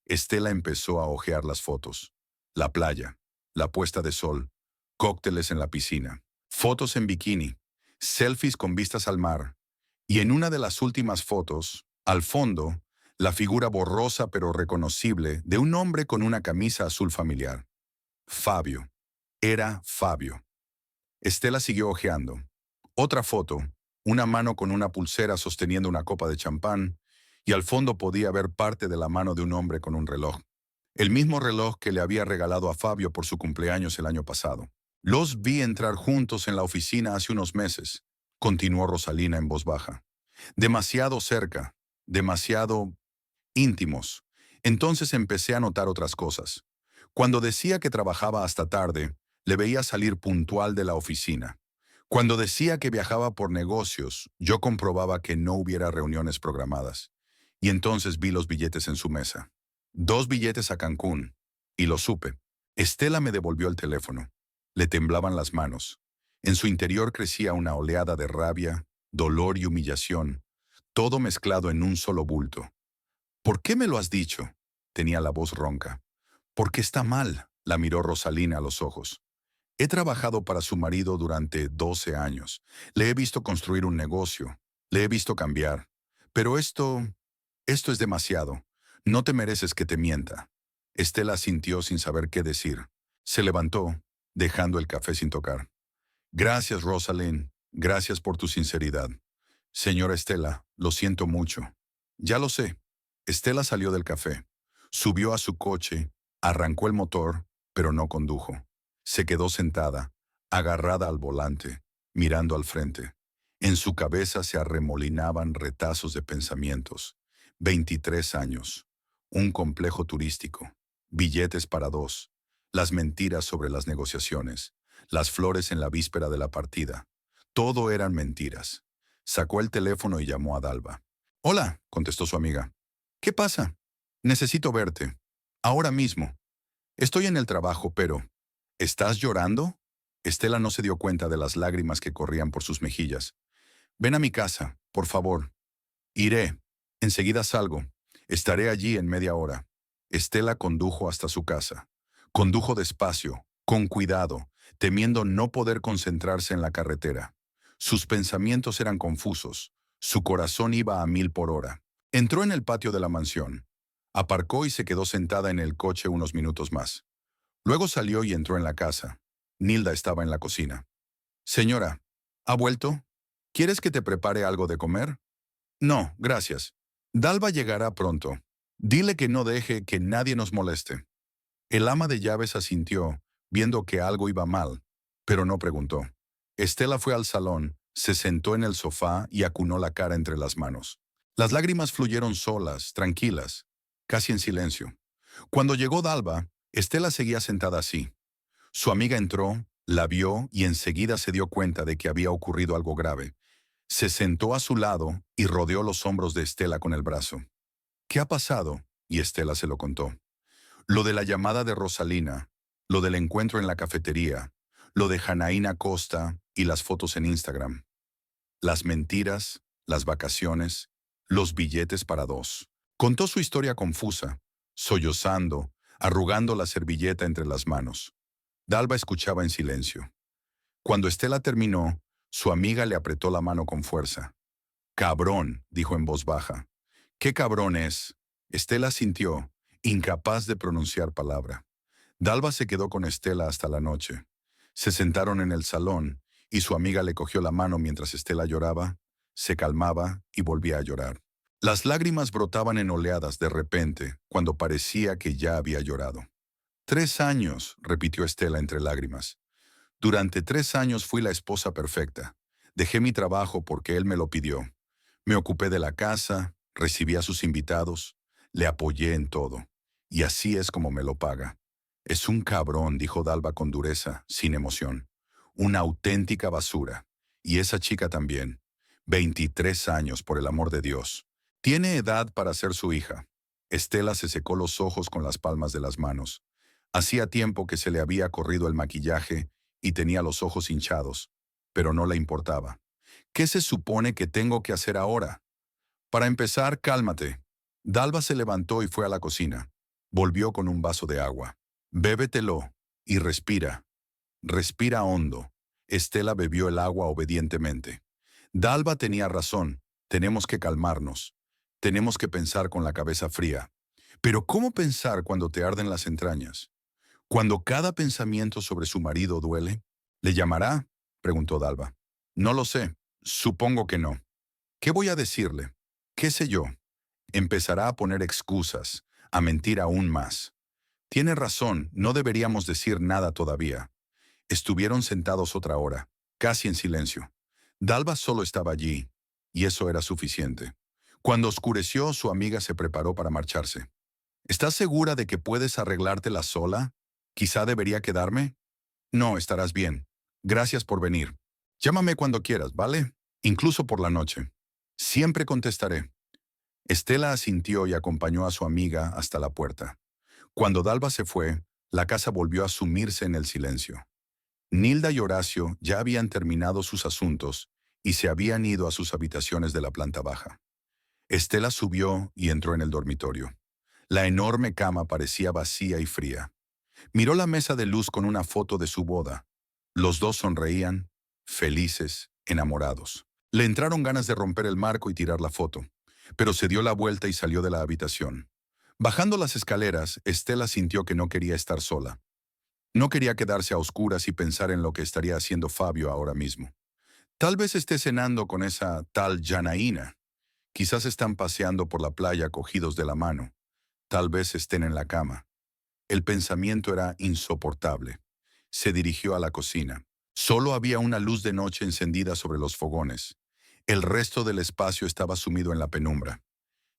Estela empezó a hojear las fotos. La playa, la puesta de sol, cócteles en la piscina, fotos en bikini, selfies con vistas al mar. Y en una de las últimas fotos, al fondo, la figura borrosa pero reconocible de un hombre con una camisa azul familiar. Fabio. Era Fabio. Estela siguió hojeando. Otra foto, una mano con una pulsera sosteniendo una copa de champán, y al fondo podía ver parte de la mano de un hombre con un reloj. El mismo reloj que le había regalado a Fabio por su cumpleaños el año pasado. Los vi entrar juntos en la oficina hace unos meses, continuó Rosalina en voz baja. Demasiado cerca, demasiado íntimos. Entonces empecé a notar otras cosas. Cuando decía que trabajaba hasta tarde, le veía salir puntual de la oficina. Cuando decía que viajaba por negocios, yo comprobaba que no hubiera reuniones programadas. Y entonces vi los billetes en su mesa. 2 billetes a Cancún. Y lo supe. Estela me devolvió el teléfono. Le temblaban las manos. En su interior crecía una oleada de rabia, dolor y humillación, todo mezclado en un solo bulto. ¿Por qué me lo has dicho? Tenía la voz ronca. Porque está mal, la miró Rosalina a los ojos. He trabajado para su marido durante 12 años. Le he visto construir un negocio. Le he visto cambiar. Pero esto es demasiado. No te mereces que te mienta. Estela sintió sin saber qué decir. Se levantó, dejando el café sin tocar. Gracias, Rosalind. Gracias por tu sinceridad. Señora Estela, lo siento mucho. Ya lo sé. Estela salió del café. Subió a su coche, arrancó el motor, pero no condujo. Se quedó sentada, agarrada al volante, mirando al frente. En su cabeza se arremolinaban retazos de pensamientos. 23 años, un complejo turístico, billetes para dos, las mentiras sobre las negociaciones, las flores en la víspera de la partida. Todo eran mentiras. Sacó el teléfono y llamó a Dalva. Hola, contestó su amiga. ¿Qué pasa? Necesito verte. Ahora mismo. Estoy en el trabajo, pero... ¿Estás llorando? Estela no se dio cuenta de las lágrimas que corrían por sus mejillas. Ven a mi casa, por favor. Iré. Enseguida salgo. Estaré allí en media hora. Estela condujo hasta su casa. Condujo despacio, con cuidado, temiendo no poder concentrarse en la carretera. Sus pensamientos eran confusos. Su corazón iba a 1000 por hora. Entró en el patio de la mansión. Aparcó y se quedó sentada en el coche unos minutos más. Luego salió y entró en la casa. Nilda estaba en la cocina. Señora, ¿ha vuelto? ¿Quieres que te prepare algo de comer? No, gracias. Dalva llegará pronto. Dile que no deje que nadie nos moleste. El ama de llaves asintió, viendo que algo iba mal, pero no preguntó. Estela fue al salón, se sentó en el sofá y acunó la cara entre las manos. Las lágrimas fluyeron solas, tranquilas, casi en silencio. Cuando llegó Dalva, Estela seguía sentada así. Su amiga entró, la vio y enseguida se dio cuenta de que había ocurrido algo grave. Se sentó a su lado y rodeó los hombros de Estela con el brazo. ¿Qué ha pasado? Y Estela se lo contó. Lo de la llamada de Rosalina, lo del encuentro en la cafetería, lo de Janaína Costa y las fotos en Instagram. Las mentiras, las vacaciones, los billetes para dos. Contó su historia confusa, sollozando, arrugando la servilleta entre las manos. Dalva escuchaba en silencio. Cuando Estela terminó, su amiga le apretó la mano con fuerza. Cabrón, dijo en voz baja. ¿Qué cabrón es? Estela sintió, incapaz de pronunciar palabra. Dalva se quedó con Estela hasta la noche. Se sentaron en el salón y su amiga le cogió la mano mientras Estela lloraba, se calmaba y volvía a llorar. Las lágrimas brotaban en oleadas de repente, cuando parecía que ya había llorado. 3 años, repitió Estela entre lágrimas. Durante 3 años fui la esposa perfecta. Dejé mi trabajo porque él me lo pidió. Me ocupé de la casa, recibí a sus invitados, le apoyé en todo. Y así es como me lo paga. Es un cabrón, dijo Dalva con dureza, sin emoción. Una auténtica basura. Y esa chica también. 23 años, por el amor de Dios. Tiene edad para ser su hija. Estela se secó los ojos con las palmas de las manos. Hacía tiempo que se le había corrido el maquillaje y tenía los ojos hinchados, pero no le importaba. ¿Qué se supone que tengo que hacer ahora? Para empezar, cálmate. Dalva se levantó y fue a la cocina. Volvió con un vaso de agua. Bébetelo y respira. Respira hondo. Estela bebió el agua obedientemente. Dalva tenía razón. Tenemos que calmarnos. Tenemos que pensar con la cabeza fría. Pero ¿cómo pensar cuando te arden las entrañas? Cuando cada pensamiento sobre su marido duele. ¿Le llamará? Preguntó Dalva. No lo sé. Supongo que no. ¿Qué voy a decirle? ¿Qué sé yo? Empezará a poner excusas, a mentir aún más. Tiene razón, no deberíamos decir nada todavía. Estuvieron sentados otra hora, casi en silencio. Dalva solo estaba allí, y eso era suficiente. Cuando oscureció, su amiga se preparó para marcharse. ¿Estás segura de que puedes arreglártela sola? ¿Quizá debería quedarme? No, estarás bien. Gracias por venir. Llámame cuando quieras, ¿vale? Incluso por la noche. Siempre contestaré. Estela asintió y acompañó a su amiga hasta la puerta. Cuando Dalva se fue, la casa volvió a sumirse en el silencio. Nilda y Horacio ya habían terminado sus asuntos y se habían ido a sus habitaciones de la planta baja. Estela subió y entró en el dormitorio. La enorme cama parecía vacía y fría. Miró la mesa de luz con una foto de su boda. Los dos sonreían, felices, enamorados. Le entraron ganas de romper el marco y tirar la foto, pero se dio la vuelta y salió de la habitación. Bajando las escaleras, Estela sintió que no quería estar sola. No quería quedarse a oscuras y pensar en lo que estaría haciendo Fabio ahora mismo. Tal vez esté cenando con esa tal Janaína. Quizás están paseando por la playa cogidos de la mano. Tal vez estén en la cama. El pensamiento era insoportable. Se dirigió a la cocina. Solo había una luz de noche encendida sobre los fogones. El resto del espacio estaba sumido en la penumbra.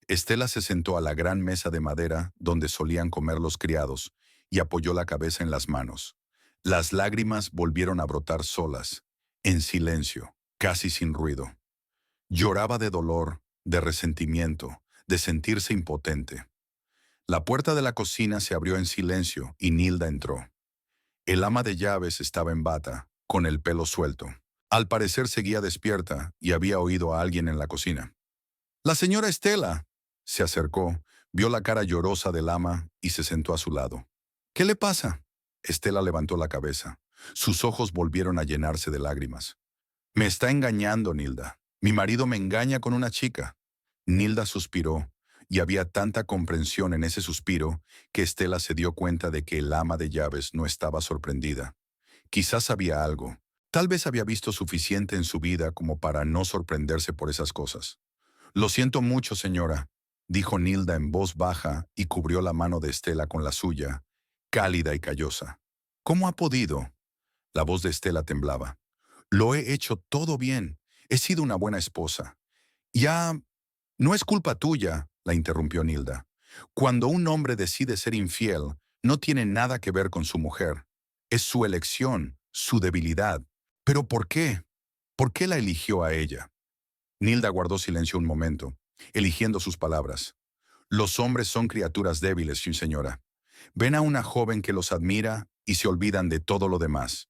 Estela se sentó a la gran mesa de madera donde solían comer los criados y apoyó la cabeza en las manos. Las lágrimas volvieron a brotar solas, en silencio, casi sin ruido. Lloraba de dolor, de resentimiento, de sentirse impotente. La puerta de la cocina se abrió en silencio y Nilda entró. El ama de llaves estaba en bata, con el pelo suelto. Al parecer seguía despierta y había oído a alguien en la cocina. «La señora Estela». Se acercó, vio la cara llorosa del ama y se sentó a su lado. «¿Qué le pasa?». Estela levantó la cabeza. Sus ojos volvieron a llenarse de lágrimas. «Me está engañando, Nilda. Mi marido me engaña con una chica». Nilda suspiró, y había tanta comprensión en ese suspiro que Estela se dio cuenta de que el ama de llaves no estaba sorprendida. Quizás sabía algo. Tal vez había visto suficiente en su vida como para no sorprenderse por esas cosas. «Lo siento mucho, señora», dijo Nilda en voz baja y cubrió la mano de Estela con la suya, cálida y callosa. «¿Cómo ha podido?». La voz de Estela temblaba. «Lo he hecho todo bien. He sido una buena esposa». «Ya, no es culpa tuya», la interrumpió Nilda. «Cuando un hombre decide ser infiel, no tiene nada que ver con su mujer. Es su elección, su debilidad. ¿Pero por qué? ¿Por qué la eligió a ella?». Nilda guardó silencio un momento, eligiendo sus palabras. «Los hombres son criaturas débiles, sí, señora. Ven a una joven que los admira y se olvidan de todo lo demás.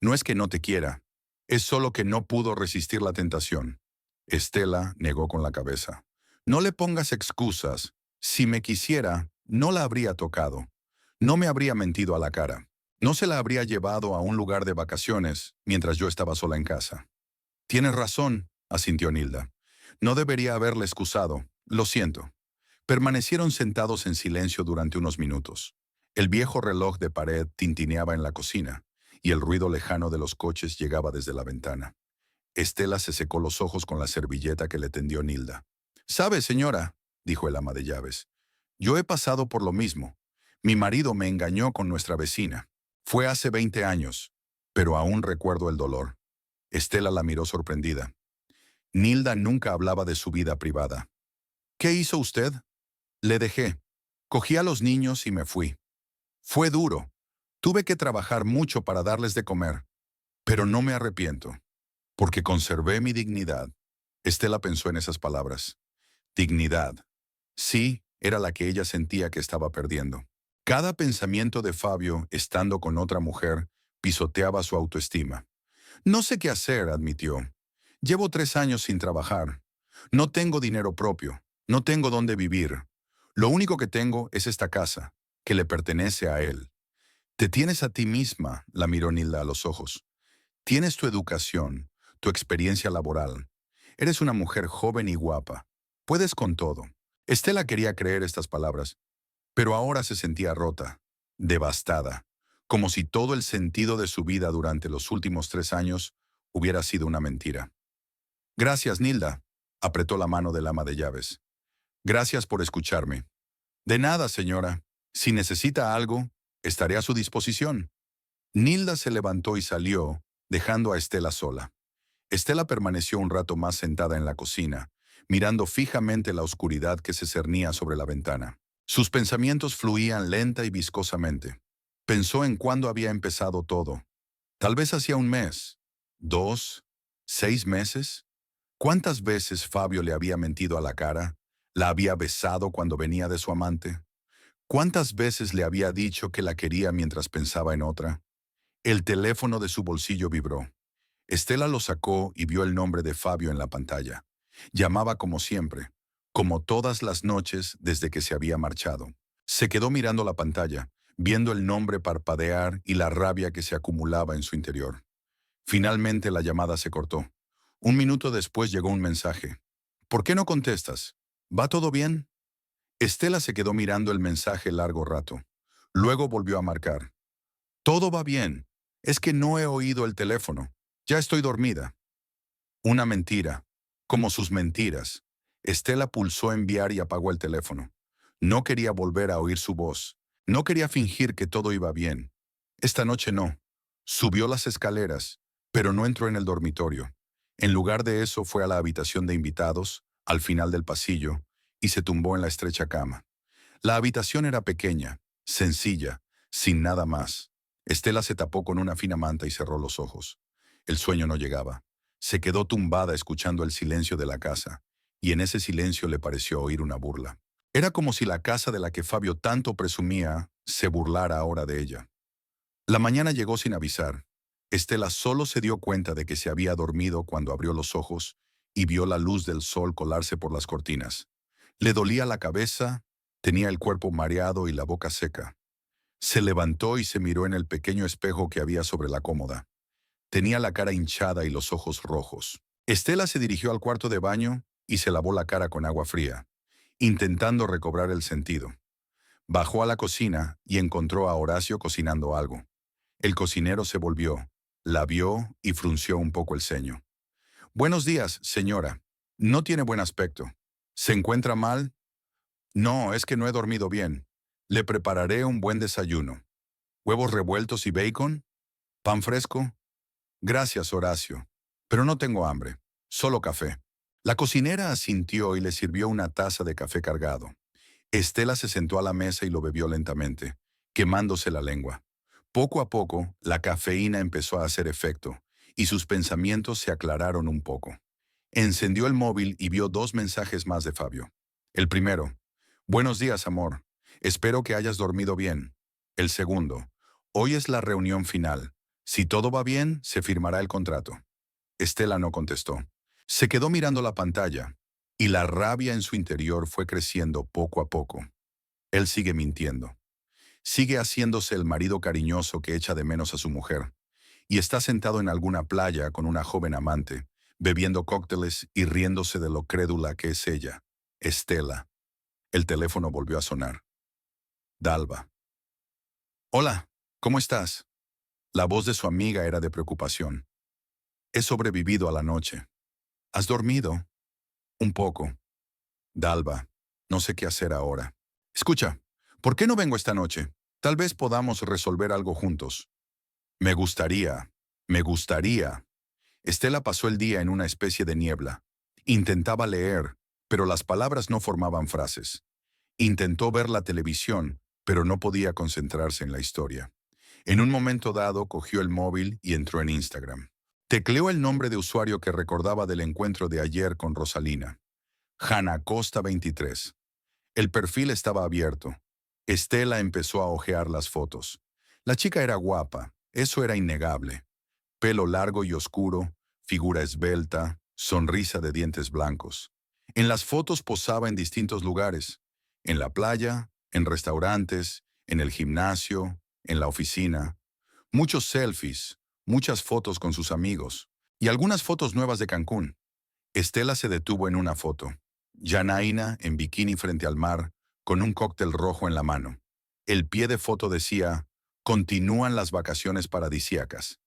No es que no te quiera, es solo que no pudo resistir la tentación». Estela negó con la cabeza. «No le pongas excusas. Si me quisiera, no la habría tocado. No me habría mentido a la cara. No se la habría llevado a un lugar de vacaciones mientras yo estaba sola en casa». «Tienes razón», asintió Nilda. «No debería haberle excusado. Lo siento». Permanecieron sentados en silencio durante unos minutos. El viejo reloj de pared tintineaba en la cocina, y el ruido lejano de los coches llegaba desde la ventana. Estela se secó los ojos con la servilleta que le tendió Nilda. «¿Sabe, señora?», dijo el ama de llaves. «Yo he pasado por lo mismo. Mi marido me engañó con nuestra vecina. Fue hace 20 años, pero aún recuerdo el dolor». Estela la miró sorprendida. Nilda nunca hablaba de su vida privada. «¿Qué hizo usted?». «Le dejé. Cogí a los niños y me fui. Fue duro. Tuve que trabajar mucho para darles de comer. Pero no me arrepiento, porque conservé mi dignidad». Estela pensó en esas palabras. Dignidad. Sí, era la que ella sentía que estaba perdiendo. Cada pensamiento de Fabio, estando con otra mujer, pisoteaba su autoestima. «No sé qué hacer», admitió. «Llevo 3 años sin trabajar. No tengo dinero propio. No tengo dónde vivir. Lo único que tengo es esta casa, que le pertenece a él». «Te tienes a ti misma», la miró Nilda a los ojos. «Tienes tu educación, tu experiencia laboral. Eres una mujer joven y guapa. Puedes con todo». Estela quería creer estas palabras, pero ahora se sentía rota, devastada, como si todo el sentido de su vida durante los últimos 3 años hubiera sido una mentira. «Gracias, Nilda», apretó la mano del ama de llaves. «Gracias por escucharme». «De nada, señora. Si necesita algo, estaré a su disposición». Nilda se levantó y salió, dejando a Estela sola. Estela permaneció un rato más sentada en la cocina, mirando fijamente la oscuridad que se cernía sobre la ventana. Sus pensamientos fluían lenta y viscosamente. Pensó en cuándo había empezado todo. Tal vez hacía 1 mes, 2, 6 meses. ¿Cuántas veces Fabio le había mentido a la cara? ¿La había besado cuando venía de su amante? ¿Cuántas veces le había dicho que la quería mientras pensaba en otra? El teléfono de su bolsillo vibró. Estela lo sacó y vio el nombre de Fabio en la pantalla. Llamaba como siempre, como todas las noches desde que se había marchado. Se quedó mirando la pantalla, viendo el nombre parpadear y la rabia que se acumulaba en su interior. Finalmente la llamada se cortó. Un minuto después llegó un mensaje. ¿Por qué no contestas? ¿Va todo bien? Estela se quedó mirando el mensaje largo rato. Luego volvió a marcar. Todo va bien. Es que no he oído el teléfono. Ya estoy dormida. Una mentira. Como sus mentiras. Estela pulsó enviar y apagó el teléfono. No quería volver a oír su voz. No quería fingir que todo iba bien. Esta noche no. Subió las escaleras, pero no entró en el dormitorio. En lugar de eso fue a la habitación de invitados, al final del pasillo, y se tumbó en la estrecha cama. La habitación era pequeña, sencilla, sin nada más. Estela se tapó con una fina manta y cerró los ojos. El sueño no llegaba. Se quedó tumbada escuchando el silencio de la casa, y en ese silencio le pareció oír una burla. Era como si la casa de la que Fabio tanto presumía se burlara ahora de ella. La mañana llegó sin avisar. Estela solo se dio cuenta de que se había dormido cuando abrió los ojos y vio la luz del sol colarse por las cortinas. Le dolía la cabeza, tenía el cuerpo mareado y la boca seca. Se levantó y se miró en el pequeño espejo que había sobre la cómoda. Tenía la cara hinchada y los ojos rojos. Estela se dirigió al cuarto de baño y se lavó la cara con agua fría, intentando recobrar el sentido. Bajó a la cocina y encontró a Horacio cocinando algo. El cocinero se volvió, la vio y frunció un poco el ceño. «Buenos días, señora. No tiene buen aspecto. ¿Se encuentra mal?» «No, es que no he dormido bien. Le prepararé un buen desayuno. ¿Huevos revueltos y bacon? ¿Pan fresco?» «Gracias, Horacio. Pero no tengo hambre. Solo café». La cocinera asintió y le sirvió una taza de café cargado. Estela se sentó a la mesa y lo bebió lentamente, quemándose la lengua. Poco a poco, la cafeína empezó a hacer efecto, y sus pensamientos se aclararon un poco. Encendió el móvil y vio 2 mensajes más de Fabio. El primero: «Buenos días, amor. Espero que hayas dormido bien». El segundo: «Hoy es la reunión final. Si todo va bien, se firmará el contrato». Estela no contestó. Se quedó mirando la pantalla, y la rabia en su interior fue creciendo poco a poco. Él sigue mintiendo. Sigue haciéndose el marido cariñoso que echa de menos a su mujer, y está sentado en alguna playa con una joven amante, bebiendo cócteles y riéndose de lo crédula que es ella, Estela. El teléfono volvió a sonar. Dalva. «Hola, ¿cómo estás?» La voz de su amiga era de preocupación. «He sobrevivido a la noche». «¿Has dormido?» «Un poco». «Dalva, no sé qué hacer ahora». «Escucha, ¿por qué no vengo esta noche? Tal vez podamos resolver algo juntos». «Me gustaría, me gustaría». Estela pasó el día en una especie de niebla. Intentaba leer, pero las palabras no formaban frases. Intentó ver la televisión, pero no podía concentrarse en la historia. En un momento dado, cogió el móvil y entró en Instagram. Tecleó el nombre de usuario que recordaba del encuentro de ayer con Rosalina. Hanna Costa 23. El perfil estaba abierto. Estela empezó a hojear las fotos. La chica era guapa, eso era innegable. Pelo largo y oscuro, figura esbelta, sonrisa de dientes blancos. En las fotos posaba en distintos lugares: en la playa, en restaurantes, en el gimnasio, en la oficina. Muchos selfies, muchas fotos con sus amigos, y algunas fotos nuevas de Cancún. Estela se detuvo en una foto. Janaína en bikini frente al mar, con un cóctel rojo en la mano. El pie de foto decía: «Continúan las vacaciones paradisíacas».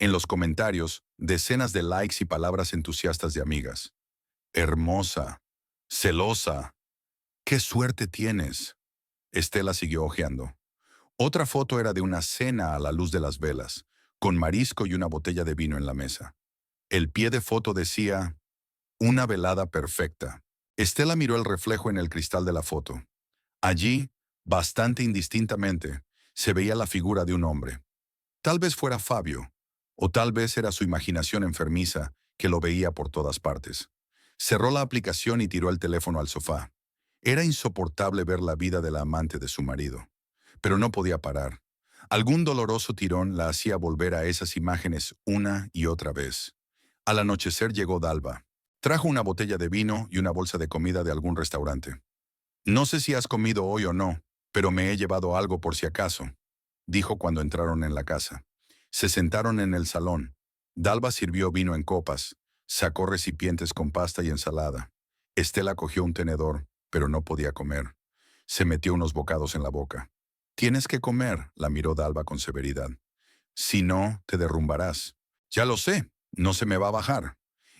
En los comentarios, decenas de likes y palabras entusiastas de amigas. «Hermosa. Celosa. ¡Qué suerte tienes!». Estela siguió hojeando. Otra foto era de una cena a la luz de las velas, con marisco y una botella de vino en la mesa. El pie de foto decía: «Una velada perfecta». Estela miró el reflejo en el cristal de la foto. Allí, bastante indistintamente, se veía la figura de un hombre. Tal vez fuera Fabio, o tal vez era su imaginación enfermiza que lo veía por todas partes. Cerró la aplicación y tiró el teléfono al sofá. Era insoportable ver la vida de la amante de su marido, pero no podía parar. Algún doloroso tirón la hacía volver a esas imágenes una y otra vez. Al anochecer llegó Dalva. Trajo una botella de vino y una bolsa de comida de algún restaurante. «No sé si has comido hoy o no, pero me he llevado algo por si acaso», dijo cuando entraron en la casa. Se sentaron en el salón. Dalva sirvió vino en copas, sacó recipientes con pasta y ensalada. Estela cogió un tenedor, pero no podía comer. Se metió unos bocados en la boca. «Tienes que comer», la miró Dalva con severidad. «Si no, te derrumbarás». «Ya lo sé, no se me va a bajar».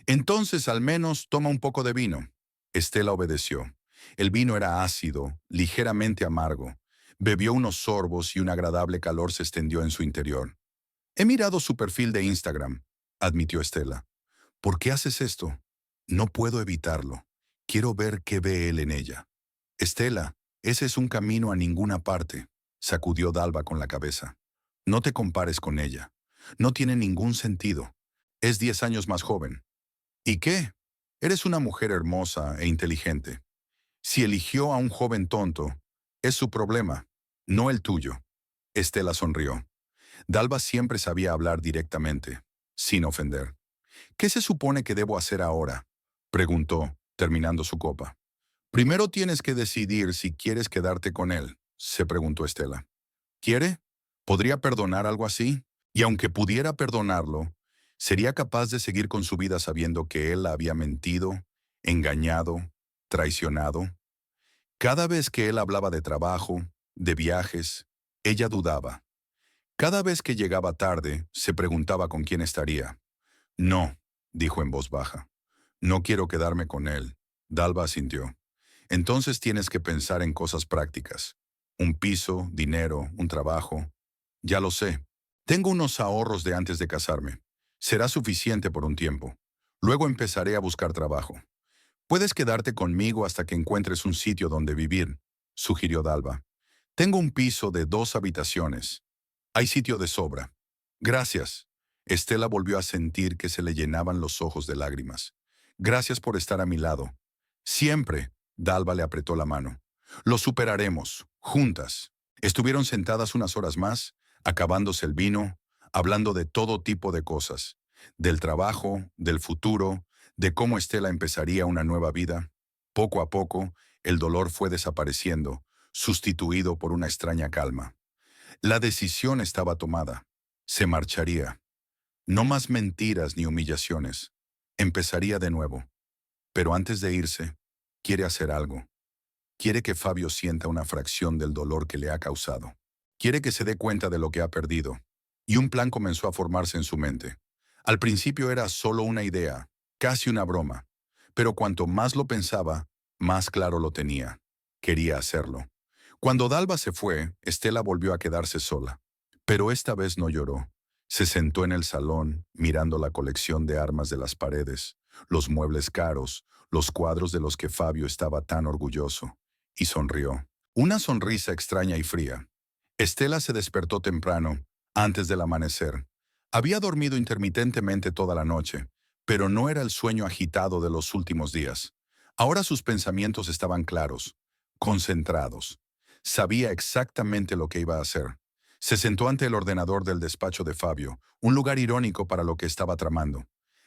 «Entonces al menos toma un poco de vino». Estela obedeció. El vino era ácido, ligeramente amargo. Bebió unos sorbos y un agradable calor se extendió en su interior. «He mirado su perfil de Instagram», admitió Estela. «¿Por qué haces esto?» «No puedo evitarlo. Quiero ver qué ve él en ella». «Estela, ese es un camino a ninguna parte», sacudió Dalva con la cabeza. «No te compares con ella. No tiene ningún sentido. Es 10 años más joven». «¿Y qué? Eres una mujer hermosa e inteligente. Si eligió a un joven tonto, es su problema, no el tuyo». Estela sonrió. Dalva siempre sabía hablar directamente, sin ofender. «¿Qué se supone que debo hacer ahora?», preguntó, terminando su copa. «Primero tienes que decidir si quieres quedarte con él», se preguntó Estela. «¿Quiere? ¿Podría perdonar algo así? Y aunque pudiera perdonarlo, ¿sería capaz de seguir con su vida sabiendo que él la había mentido, engañado, traicionado?» Cada vez que él hablaba de trabajo, de viajes, ella dudaba. Cada vez que llegaba tarde, se preguntaba con quién estaría. «No», dijo en voz baja. «No quiero quedarme con él». Dalva asintió. «Entonces tienes que pensar en cosas prácticas. Un piso, dinero, un trabajo». «Ya lo sé. Tengo unos ahorros de antes de casarme. Será suficiente por un tiempo. Luego empezaré a buscar trabajo». «Puedes quedarte conmigo hasta que encuentres un sitio donde vivir», sugirió Dalva. «Tengo un piso de 2 habitaciones. Hay sitio de sobra». «Gracias». Estela volvió a sentir que se le llenaban los ojos de lágrimas. «Gracias por estar a mi lado». «Siempre», Dalva le apretó la mano. «Lo superaremos, juntas». Estuvieron sentadas unas horas más, acabándose el vino, hablando de todo tipo de cosas. Del trabajo, del futuro, de cómo Estela empezaría una nueva vida. Poco a poco, el dolor fue desapareciendo, sustituido por una extraña calma. La decisión estaba tomada. Se marcharía. No más mentiras ni humillaciones. Empezaría de nuevo. Pero antes de irse, quiere hacer algo. Quiere que Fabio sienta una fracción del dolor que le ha causado. Quiere que se dé cuenta de lo que ha perdido. Y un plan comenzó a formarse en su mente. Al principio era solo una idea, casi una broma. Pero cuanto más lo pensaba, más claro lo tenía. Quería hacerlo. Cuando Dalva se fue, Estela volvió a quedarse sola. Pero esta vez no lloró. Se sentó en el salón, mirando la colección de armas de las paredes, los muebles caros, los cuadros de los que Fabio estaba tan orgulloso, y sonrió. Una sonrisa extraña y fría. Estela se despertó temprano, antes del amanecer. Había dormido intermitentemente toda la noche, pero no era el sueño agitado de los últimos días. Ahora sus pensamientos estaban claros, concentrados. Sabía exactamente lo que iba a hacer. Se sentó ante el ordenador del despacho de Fabio, un lugar irónico para lo que estaba tramando.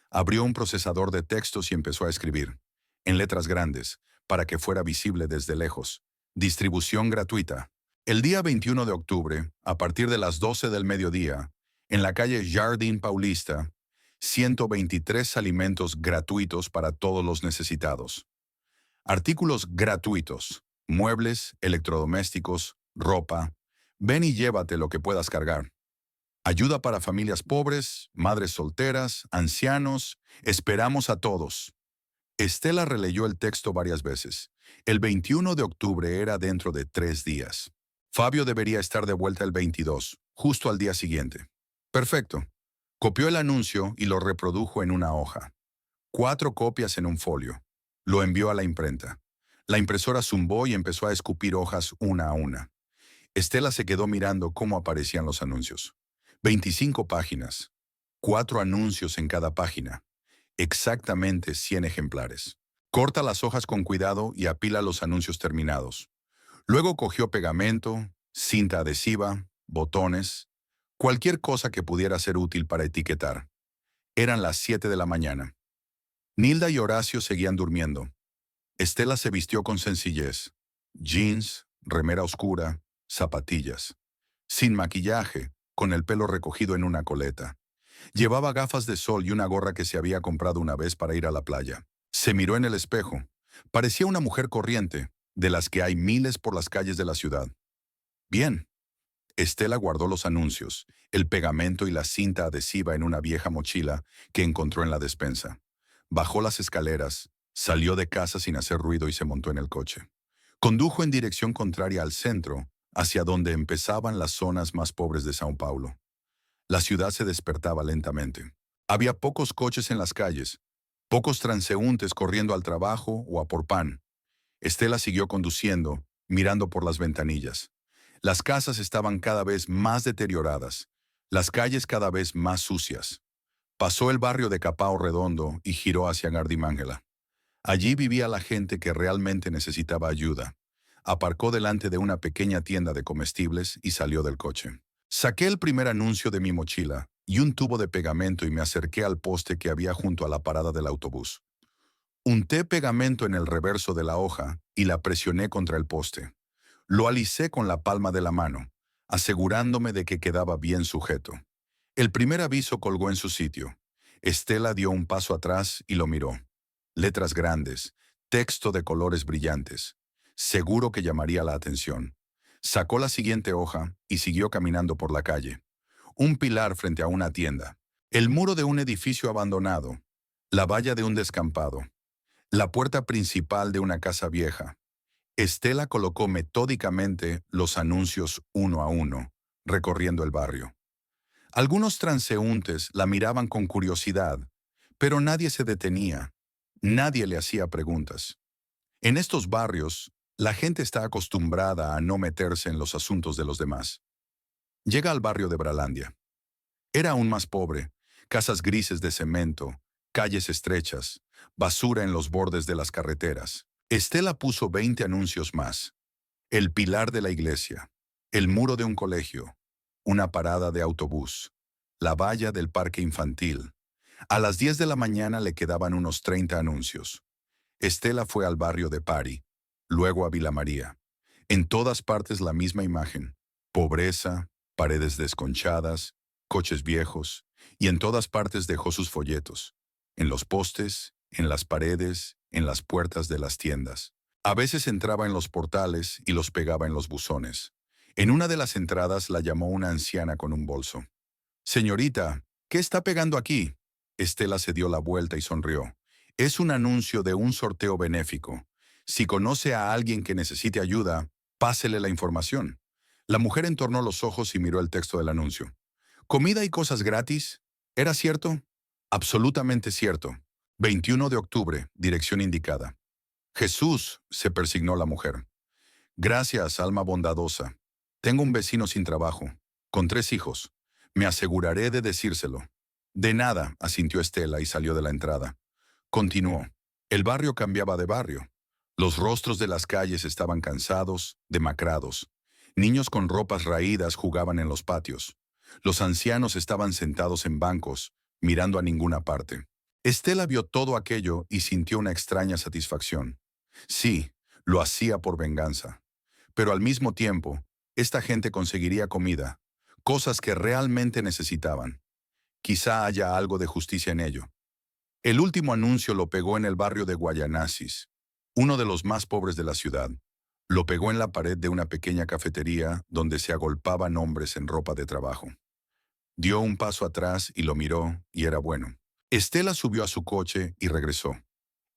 Abrió un procesador de textos y empezó a escribir, en letras grandes, para que fuera visible desde lejos. Distribución gratuita. El día 21 de octubre, a partir de las 12 del mediodía, en la calle Jardín Paulista, 123 alimentos gratuitos para todos los necesitados. Artículos gratuitos, muebles, electrodomésticos, ropa. Ven y llévate lo que puedas cargar. Ayuda para familias pobres, madres solteras, ancianos. Esperamos a todos. Estela releyó el texto varias veces. El 21 de octubre era dentro de 3 días. Fabio debería estar de vuelta el 22, justo al día siguiente. Perfecto. Copió el anuncio y lo reprodujo en una hoja. 4 copias en un folio. Lo envió a la imprenta. La impresora zumbó y empezó a escupir hojas una a una. Estela se quedó mirando cómo aparecían los anuncios. 25 páginas. 4 anuncios en cada página. Exactamente 100 ejemplares. Corta las hojas con cuidado y apila los anuncios terminados. Luego cogió pegamento, cinta adhesiva, botones, cualquier cosa que pudiera ser útil para etiquetar. Eran las 7 de la mañana. Nilda y Horacio seguían durmiendo. Estela se vistió con sencillez. Jeans, remera oscura, zapatillas. Sin maquillaje, con el pelo recogido en una coleta. Llevaba gafas de sol y una gorra que se había comprado una vez para ir a la playa. Se miró en el espejo. Parecía una mujer corriente, de las que hay miles por las calles de la ciudad. Bien. Estela guardó los anuncios, el pegamento y la cinta adhesiva en una vieja mochila que encontró en la despensa. Bajó las escaleras, salió de casa sin hacer ruido y se montó en el coche. Condujo en dirección contraria al centro, hacia donde empezaban las zonas más pobres de São Paulo. La ciudad se despertaba lentamente. Había pocos coches en las calles, pocos transeúntes corriendo al trabajo o a por pan. Estela siguió conduciendo, mirando por las ventanillas. Las casas estaban cada vez más deterioradas, las calles cada vez más sucias. Pasó el barrio de Capão Redondo y giró hacia Gardimangela. Allí vivía la gente que realmente necesitaba ayuda. Aparcó delante de una pequeña tienda de comestibles y salió del coche. Saqué el primer anuncio de mi mochila y un tubo de pegamento y me acerqué al poste que había junto a la parada del autobús. Unté pegamento en el reverso de la hoja y la presioné contra el poste. Lo alicé con la palma de la mano, asegurándome de que quedaba bien sujeto. El primer aviso colgó en su sitio. Estela dio un paso atrás y lo miró. Letras grandes, texto de colores brillantes. Seguro que llamaría la atención. Sacó la siguiente hoja y siguió caminando por la calle. Un pilar frente a una tienda. El muro de un edificio abandonado. La valla de un descampado. La puerta principal de una casa vieja. Estela colocó metódicamente los anuncios uno a uno, recorriendo el barrio. Algunos transeúntes la miraban con curiosidad, pero nadie se detenía. Nadie le hacía preguntas. En estos barrios, la gente está acostumbrada a no meterse en los asuntos de los demás. Llega al barrio de Bralandia. Era aún más pobre, casas grises de cemento, calles estrechas, basura en los bordes de las carreteras. Estela puso 20 anuncios más. El pilar de la iglesia, el muro de un colegio, una parada de autobús, la valla del parque infantil. A las 10 de la mañana le quedaban unos 30 anuncios. Estela fue al barrio de Pari, luego a Vila María. En todas partes la misma imagen. Pobreza, paredes desconchadas, coches viejos, y en todas partes dejó sus folletos. En los postes, en las paredes, en las puertas de las tiendas. A veces entraba en los portales y los pegaba en los buzones. En una de las entradas la llamó una anciana con un bolso. «Señorita, ¿qué está pegando aquí?» Estela se dio la vuelta y sonrió. «Es un anuncio de un sorteo benéfico. Si conoce a alguien que necesite ayuda, pásele la información». La mujer entornó los ojos y miró el texto del anuncio. «¿Comida y cosas gratis? ¿Era cierto?» «Absolutamente cierto. 21 de octubre, dirección indicada». «Jesús», se persignó la mujer. «Gracias, alma bondadosa. Tengo un vecino sin trabajo, con 3 hijos. Me aseguraré de decírselo». «De nada», asintió Estela y salió de la entrada. Continuó. El barrio cambiaba de barrio. Los rostros de las calles estaban cansados, demacrados. Niños con ropas raídas jugaban en los patios. Los ancianos estaban sentados en bancos, mirando a ninguna parte. Estela vio todo aquello y sintió una extraña satisfacción. Sí, lo hacía por venganza. Pero al mismo tiempo, esta gente conseguiría comida, cosas que realmente necesitaban. Quizá haya algo de justicia en ello. El último anuncio lo pegó en el barrio de Guayanasis, uno de los más pobres de la ciudad. Lo pegó en la pared de una pequeña cafetería donde se agolpaban hombres en ropa de trabajo. Dio un paso atrás y lo miró, y era bueno. Estela subió a su coche y regresó.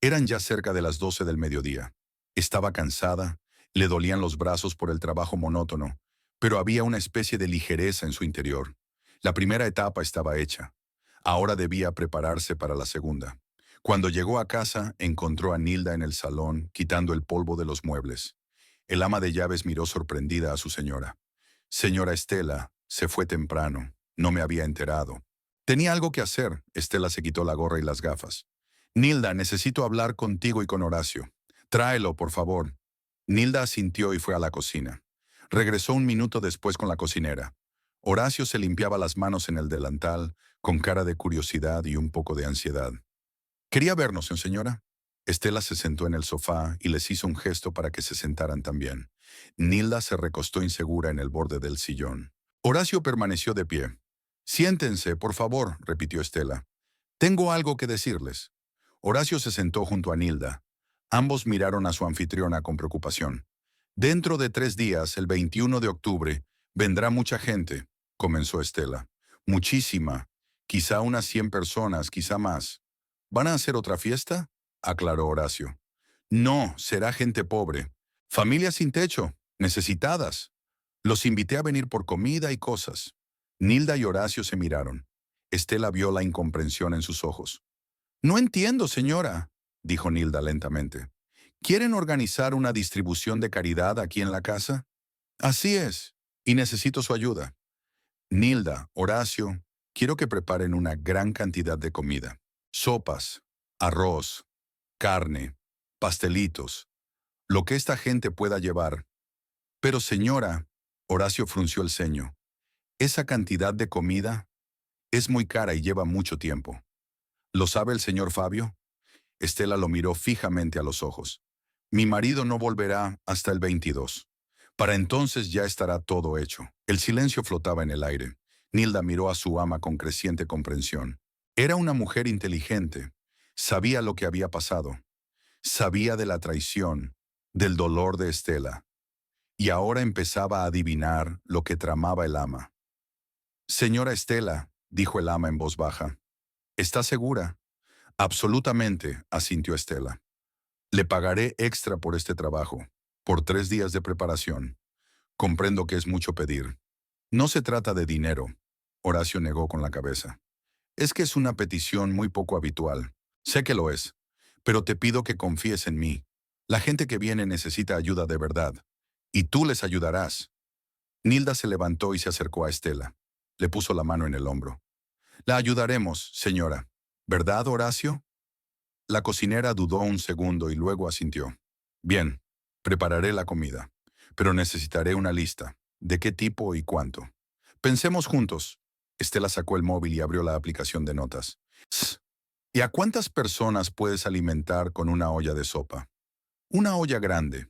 Eran ya cerca de las 12 del mediodía. Estaba cansada, le dolían los brazos por el trabajo monótono, pero había una especie de ligereza en su interior. La primera etapa estaba hecha. Ahora debía prepararse para la segunda. Cuando llegó a casa, encontró a Nilda en el salón, quitando el polvo de los muebles. El ama de llaves miró sorprendida a su señora. «Señora Estela, se fue temprano. No me había enterado». «Tenía algo que hacer». Estela se quitó la gorra y las gafas. «Nilda, necesito hablar contigo y con Horacio. Tráelo, por favor». Nilda asintió y fue a la cocina. Regresó un minuto después con la cocinera. Horacio se limpiaba las manos en el delantal, con cara de curiosidad y un poco de ansiedad. «¿Quería vernos, señora?» Estela se sentó en el sofá y les hizo un gesto para que se sentaran también. Nilda se recostó insegura en el borde del sillón. Horacio permaneció de pie. Siéntense, por favor, repitió Estela. Tengo algo que decirles. Horacio se sentó junto a Nilda. Ambos miraron a su anfitriona con preocupación. Dentro de 3 días, el 21 de octubre, vendrá mucha gente, comenzó Estela. Muchísima. Quizá unas 100 personas, quizá más. ¿Van a hacer otra fiesta? Aclaró Horacio. No, será gente pobre. Familias sin techo, necesitadas. Los invité a venir por comida y cosas. Nilda y Horacio se miraron. Estela vio la incomprensión en sus ojos. No entiendo, señora, dijo Nilda lentamente. ¿Quieren organizar una distribución de caridad aquí en la casa? Así es, y necesito su ayuda. Nilda, Horacio, quiero que preparen una gran cantidad de comida. Sopas, arroz, carne, pastelitos, lo que esta gente pueda llevar. Pero señora, Horacio frunció el ceño, esa cantidad de comida es muy cara y lleva mucho tiempo. ¿Lo sabe el señor Fabio? Estela lo miró fijamente a los ojos. Mi marido no volverá hasta el 22. Para entonces ya estará todo hecho. El silencio flotaba en el aire. Nilda miró a su ama con creciente comprensión. Era una mujer inteligente. Sabía lo que había pasado. Sabía de la traición, del dolor de Estela. Y ahora empezaba a adivinar lo que tramaba el ama. Señora Estela, dijo el ama en voz baja, ¿está segura? Absolutamente, asintió Estela. Le pagaré extra por este trabajo, por 3 días de preparación. Comprendo que es mucho pedir. No se trata de dinero. Horacio negó con la cabeza. Es que es una petición muy poco habitual. Sé que lo es, pero te pido que confíes en mí. La gente que viene necesita ayuda de verdad, y tú les ayudarás. Nilda se levantó y se acercó a Estela. Le puso la mano en el hombro. La ayudaremos, señora. ¿Verdad, Horacio? La cocinera dudó un segundo y luego asintió. Bien, prepararé la comida, pero necesitaré una lista. ¿De qué tipo y cuánto? Pensemos juntos. Estela sacó el móvil y abrió la aplicación de notas. Tss. ¿Y a cuántas personas puedes alimentar con una olla de sopa? Una olla grande.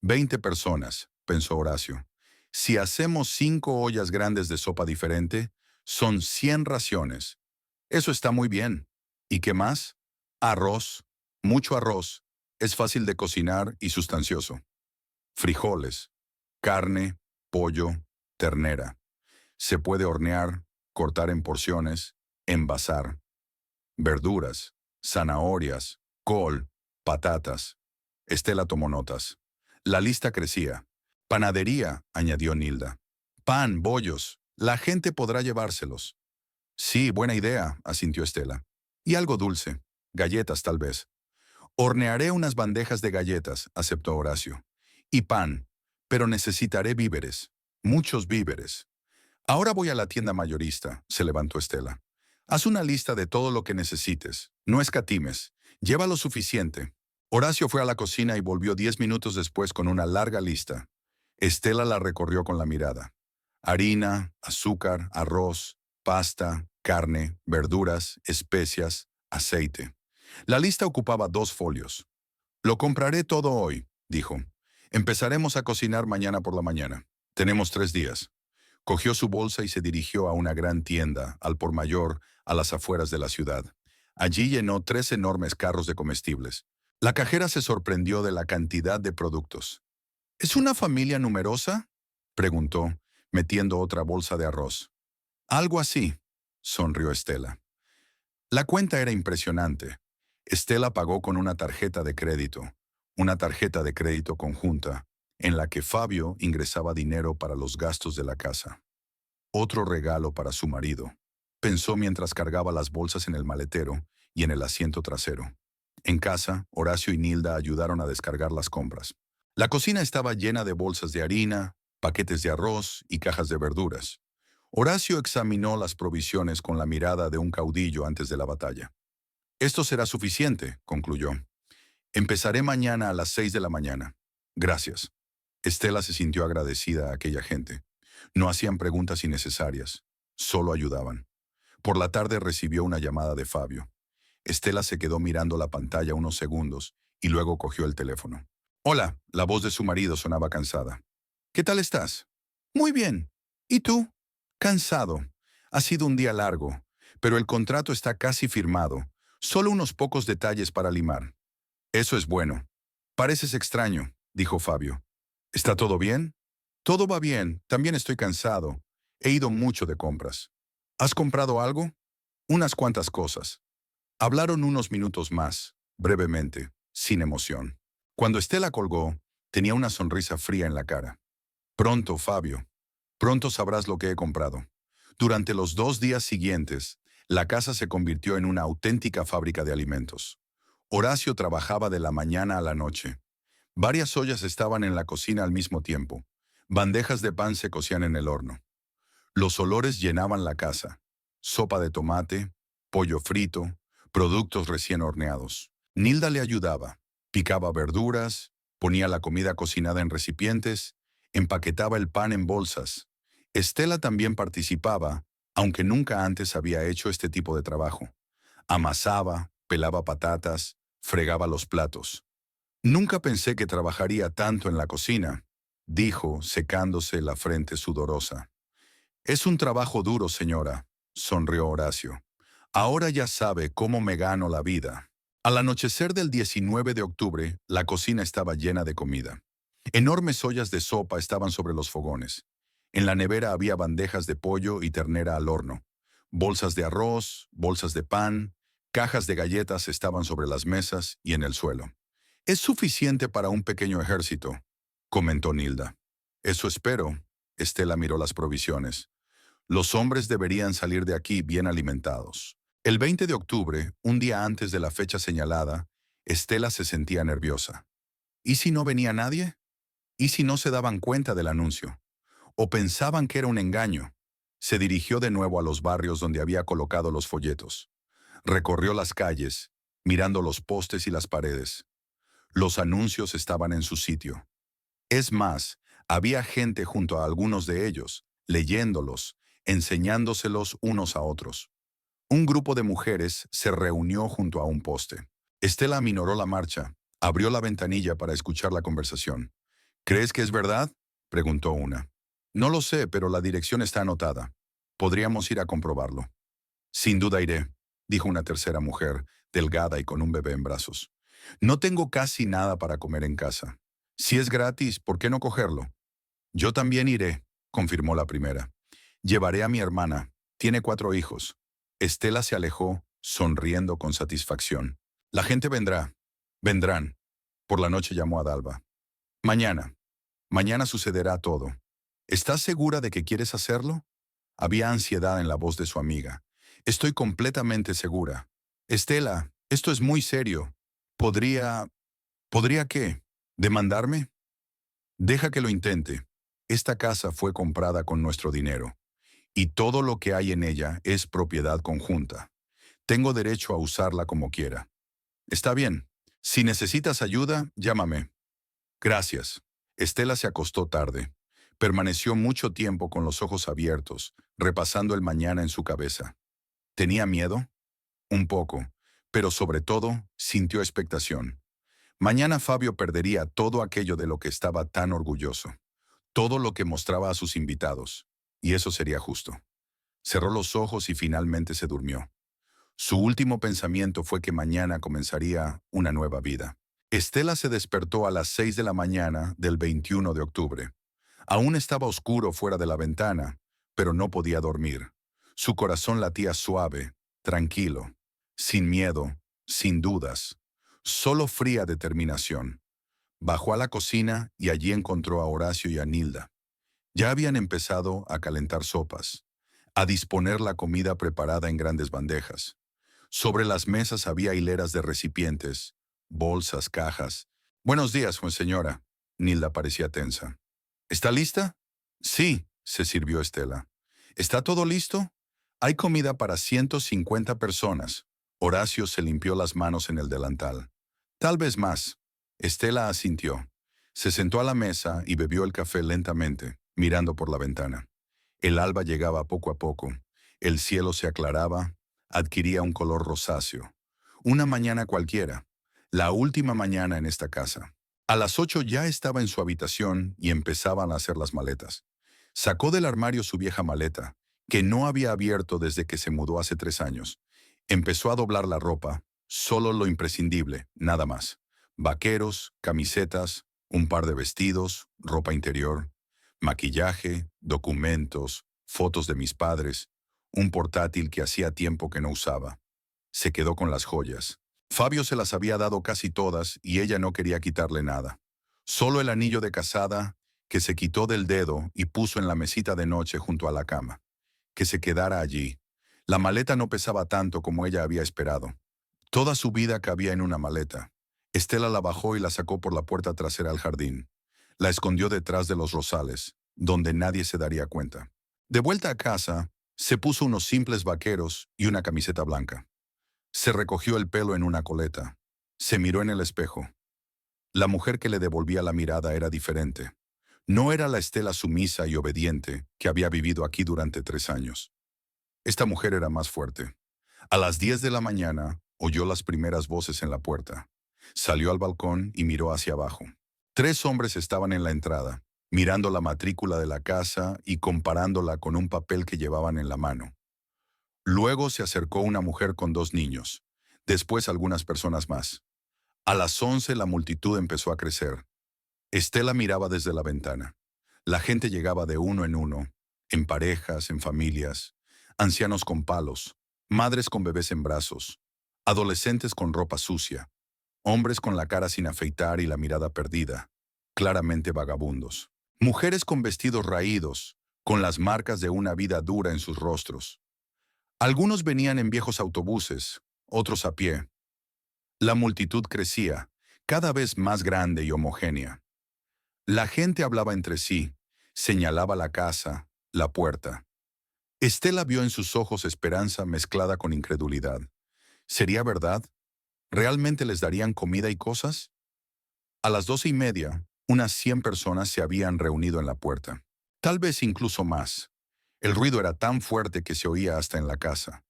20 personas, pensó Horacio. Si hacemos 5 ollas grandes de sopa diferente, son 100 raciones. Eso está muy bien. ¿Y qué más? Arroz, mucho arroz. Es fácil de cocinar y sustancioso. Frijoles, carne, pollo, ternera. Se puede hornear, cortar en porciones, envasar. Verduras, zanahorias, col, patatas. Estela tomó notas. La lista crecía. Panadería, añadió Nilda. Pan, bollos. La gente podrá llevárselos. Sí, buena idea, asintió Estela. Y algo dulce. Galletas, tal vez. Hornearé unas bandejas de galletas, aceptó Horacio. Y pan. Pero necesitaré víveres. Muchos víveres. Ahora voy a la tienda mayorista, se levantó Estela. Haz una lista de todo lo que necesites. No escatimes. Lleva lo suficiente. Horacio fue a la cocina y volvió 10 minutos después con una larga lista. Estela la recorrió con la mirada. Harina, azúcar, arroz, pasta, carne, verduras, especias, aceite. La lista ocupaba 2 folios. Lo compraré todo hoy, dijo. Empezaremos a cocinar mañana por la mañana. Tenemos 3 días. Cogió su bolsa y se dirigió a una gran tienda, al por mayor, a las afueras de la ciudad. Allí llenó 3 enormes carros de comestibles. La cajera se sorprendió de la cantidad de productos. ¿Es una familia numerosa? Preguntó, metiendo otra bolsa de arroz. Algo así, sonrió Estela. La cuenta era impresionante. Estela pagó con una tarjeta de crédito conjunta, en la que Fabio ingresaba dinero para los gastos de la casa. Otro regalo para su marido, pensó mientras cargaba las bolsas en el maletero y en el asiento trasero. En casa, Horacio y Nilda ayudaron a descargar las compras. La cocina estaba llena de bolsas de harina, paquetes de arroz y cajas de verduras. Horacio examinó las provisiones con la mirada de un caudillo antes de la batalla. Esto será suficiente, concluyó. Empezaré mañana a las 6 de la mañana. Gracias. Estela se sintió agradecida a aquella gente. No hacían preguntas innecesarias, solo ayudaban. Por la tarde recibió una llamada de Fabio. Estela se quedó mirando la pantalla unos segundos y luego cogió el teléfono. Hola, la voz de su marido sonaba cansada. ¿Qué tal estás? Muy bien. ¿Y tú? Cansado. Ha sido un día largo, pero el contrato está casi firmado. Solo unos pocos detalles para limar. Eso es bueno. Pareces extraño, dijo Fabio. ¿Está todo bien? Todo va bien, también estoy cansado. He ido mucho de compras. ¿Has comprado algo? Unas cuantas cosas. Hablaron unos minutos más, brevemente, sin emoción. Cuando Estela colgó, tenía una sonrisa fría en la cara. Pronto, Fabio. Pronto sabrás lo que he comprado. Durante los 2 días siguientes, la casa se convirtió en una auténtica fábrica de alimentos. Horacio trabajaba de la mañana a la noche. Varias ollas estaban en la cocina al mismo tiempo. Bandejas de pan se cocían en el horno. Los olores llenaban la casa. Sopa de tomate, pollo frito, productos recién horneados. Nilda le ayudaba. Picaba verduras, ponía la comida cocinada en recipientes, empaquetaba el pan en bolsas. Estela también participaba, aunque nunca antes había hecho este tipo de trabajo. Amasaba, pelaba patatas, fregaba los platos. Nunca pensé que trabajaría tanto en la cocina, dijo, secándose la frente sudorosa. Es un trabajo duro, señora, sonrió Horacio. Ahora ya sabe cómo me gano la vida. Al anochecer del 19 de octubre, la cocina estaba llena de comida. Enormes ollas de sopa estaban sobre los fogones. En la nevera había bandejas de pollo y ternera al horno. Bolsas de arroz, bolsas de pan, cajas de galletas estaban sobre las mesas y en el suelo. Es suficiente para un pequeño ejército, comentó Nilda. Eso espero. Estela miró las provisiones. Los hombres deberían salir de aquí bien alimentados. El 20 de octubre, un día antes de la fecha señalada, Estela se sentía nerviosa. ¿Y si no venía nadie? ¿Y si no se daban cuenta del anuncio? ¿O pensaban que era un engaño? Se dirigió de nuevo a los barrios donde había colocado los folletos. Recorrió las calles, mirando los postes y las paredes. Los anuncios estaban en su sitio. Es más, había gente junto a algunos de ellos, leyéndolos, enseñándoselos unos a otros. Un grupo de mujeres se reunió junto a un poste. Estela aminoró la marcha, abrió la ventanilla para escuchar la conversación. ¿Crees que es verdad?, preguntó una. No lo sé, pero la dirección está anotada. Podríamos ir a comprobarlo. Sin duda iré, dijo una tercera mujer, delgada y con un bebé en brazos. No tengo casi nada para comer en casa. Si es gratis, ¿por qué no cogerlo? Yo también iré, confirmó la primera. Llevaré a mi hermana. Tiene 4 hijos. Estela se alejó, sonriendo con satisfacción. La gente vendrá. Vendrán. Por la noche llamó a Dalva. Mañana. Mañana sucederá todo. ¿Estás segura de que quieres hacerlo? Había ansiedad en la voz de su amiga. Estoy completamente segura. Estela, esto es muy serio. ¿Podría qué? ¿Demandarme? Deja que lo intente. Esta casa fue comprada con nuestro dinero, y todo lo que hay en ella es propiedad conjunta. Tengo derecho a usarla como quiera. Está bien. Si necesitas ayuda, llámame. Gracias. Estela se acostó tarde. Permaneció mucho tiempo con los ojos abiertos, repasando el mañana en su cabeza. ¿Tenía miedo? Un poco, pero sobre todo sintió expectación. Mañana Fabio perdería todo aquello de lo que estaba tan orgulloso, todo lo que mostraba a sus invitados, y eso sería justo. Cerró los ojos y finalmente se durmió. Su último pensamiento fue que mañana comenzaría una nueva vida. Estela se despertó a las 6 de la mañana del 21 de octubre. Aún estaba oscuro fuera de la ventana, pero no podía dormir. Su corazón latía suave, tranquilo, sin miedo, sin dudas, solo fría determinación. Bajó a la cocina y allí encontró a Horacio y a Nilda. Ya habían empezado a calentar sopas, a disponer la comida preparada en grandes bandejas. Sobre las mesas había hileras de recipientes, bolsas, cajas. Buenos días, señora. Nilda parecía tensa. ¿Está lista? Sí, se sirvió Estela. ¿Está todo listo? Hay comida para 150 personas. Horacio se limpió las manos en el delantal. Tal vez más. Estela asintió. Se sentó a la mesa y bebió el café lentamente, mirando por la ventana. El alba llegaba poco a poco. El cielo se aclaraba, adquiría un color rosáceo. Una mañana cualquiera. La última mañana en esta casa. A las 8 ya estaba en su habitación y empezaban a hacer las maletas. Sacó del armario su vieja maleta, que no había abierto desde que se mudó hace 3 años. Empezó a doblar la ropa, solo lo imprescindible, nada más. Vaqueros, camisetas, un par de vestidos, ropa interior, maquillaje, documentos, fotos de mis padres, un portátil que hacía tiempo que no usaba. Se quedó con las joyas. Fabio se las había dado casi todas y ella no quería quitarle nada. Solo el anillo de casada, que se quitó del dedo y puso en la mesita de noche junto a la cama. Que se quedara allí. La maleta no pesaba tanto como ella había esperado. Toda su vida cabía en una maleta. Estela la bajó y la sacó por la puerta trasera al jardín. La escondió detrás de los rosales, donde nadie se daría cuenta. De vuelta a casa, se puso unos simples vaqueros y una camiseta blanca. Se recogió el pelo en una coleta. Se miró en el espejo. La mujer que le devolvía la mirada era diferente. No era la Estela sumisa y obediente que había vivido aquí durante 3 años. Esta mujer era más fuerte. A las 10 de la mañana, oyó las primeras voces en la puerta. Salió al balcón y miró hacia abajo. 3 hombres estaban en la entrada, mirando la matrícula de la casa y comparándola con un papel que llevaban en la mano. Luego se acercó una mujer con 2 niños. Después algunas personas más. A las 11 la multitud empezó a crecer. Estela miraba desde la ventana. La gente llegaba de uno, en parejas, en familias, ancianos con palos, madres con bebés en brazos, adolescentes con ropa sucia, hombres con la cara sin afeitar y la mirada perdida, claramente vagabundos, mujeres con vestidos raídos, con las marcas de una vida dura en sus rostros. Algunos venían en viejos autobuses, otros a pie. La multitud crecía, cada vez más grande y homogénea. La gente hablaba entre sí, señalaba la casa, la puerta. Estela vio en sus ojos esperanza mezclada con incredulidad. ¿Sería verdad? ¿Realmente les darían comida y cosas? A las 12:30, unas 100 personas se habían reunido en la puerta. Tal vez incluso más. El ruido era tan fuerte que se oía hasta en la casa.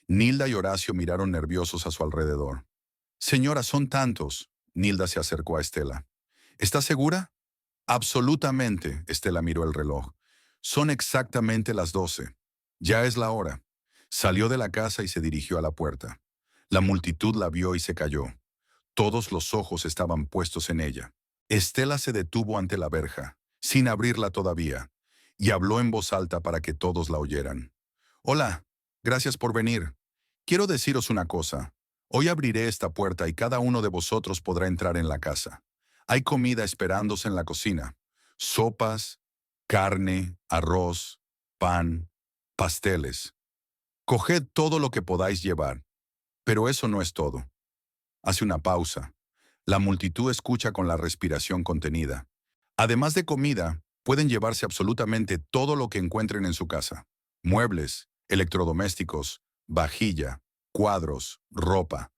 Nilda y Horacio miraron nerviosos a su alrededor. Señora, son tantos. Nilda se acercó a Estela. ¿Está segura? Absolutamente, Estela miró el reloj. Son exactamente las 12. Ya es la hora. Salió de la casa y se dirigió a la puerta. La multitud la vio y se calló. Todos los ojos estaban puestos en ella. Estela se detuvo ante la verja, sin abrirla todavía, y habló en voz alta para que todos la oyeran. Hola, gracias por venir. Quiero deciros una cosa. Hoy abriré esta puerta y cada uno de vosotros podrá entrar en la casa. Hay comida esperándose en la cocina. Sopas, carne, arroz, pan, pasteles. Coged todo lo que podáis llevar. Pero eso no es todo. Hace una pausa. La multitud escucha con la respiración contenida. Además de comida, pueden llevarse absolutamente todo lo que encuentren en su casa. Muebles, electrodomésticos, vajilla, cuadros, ropa.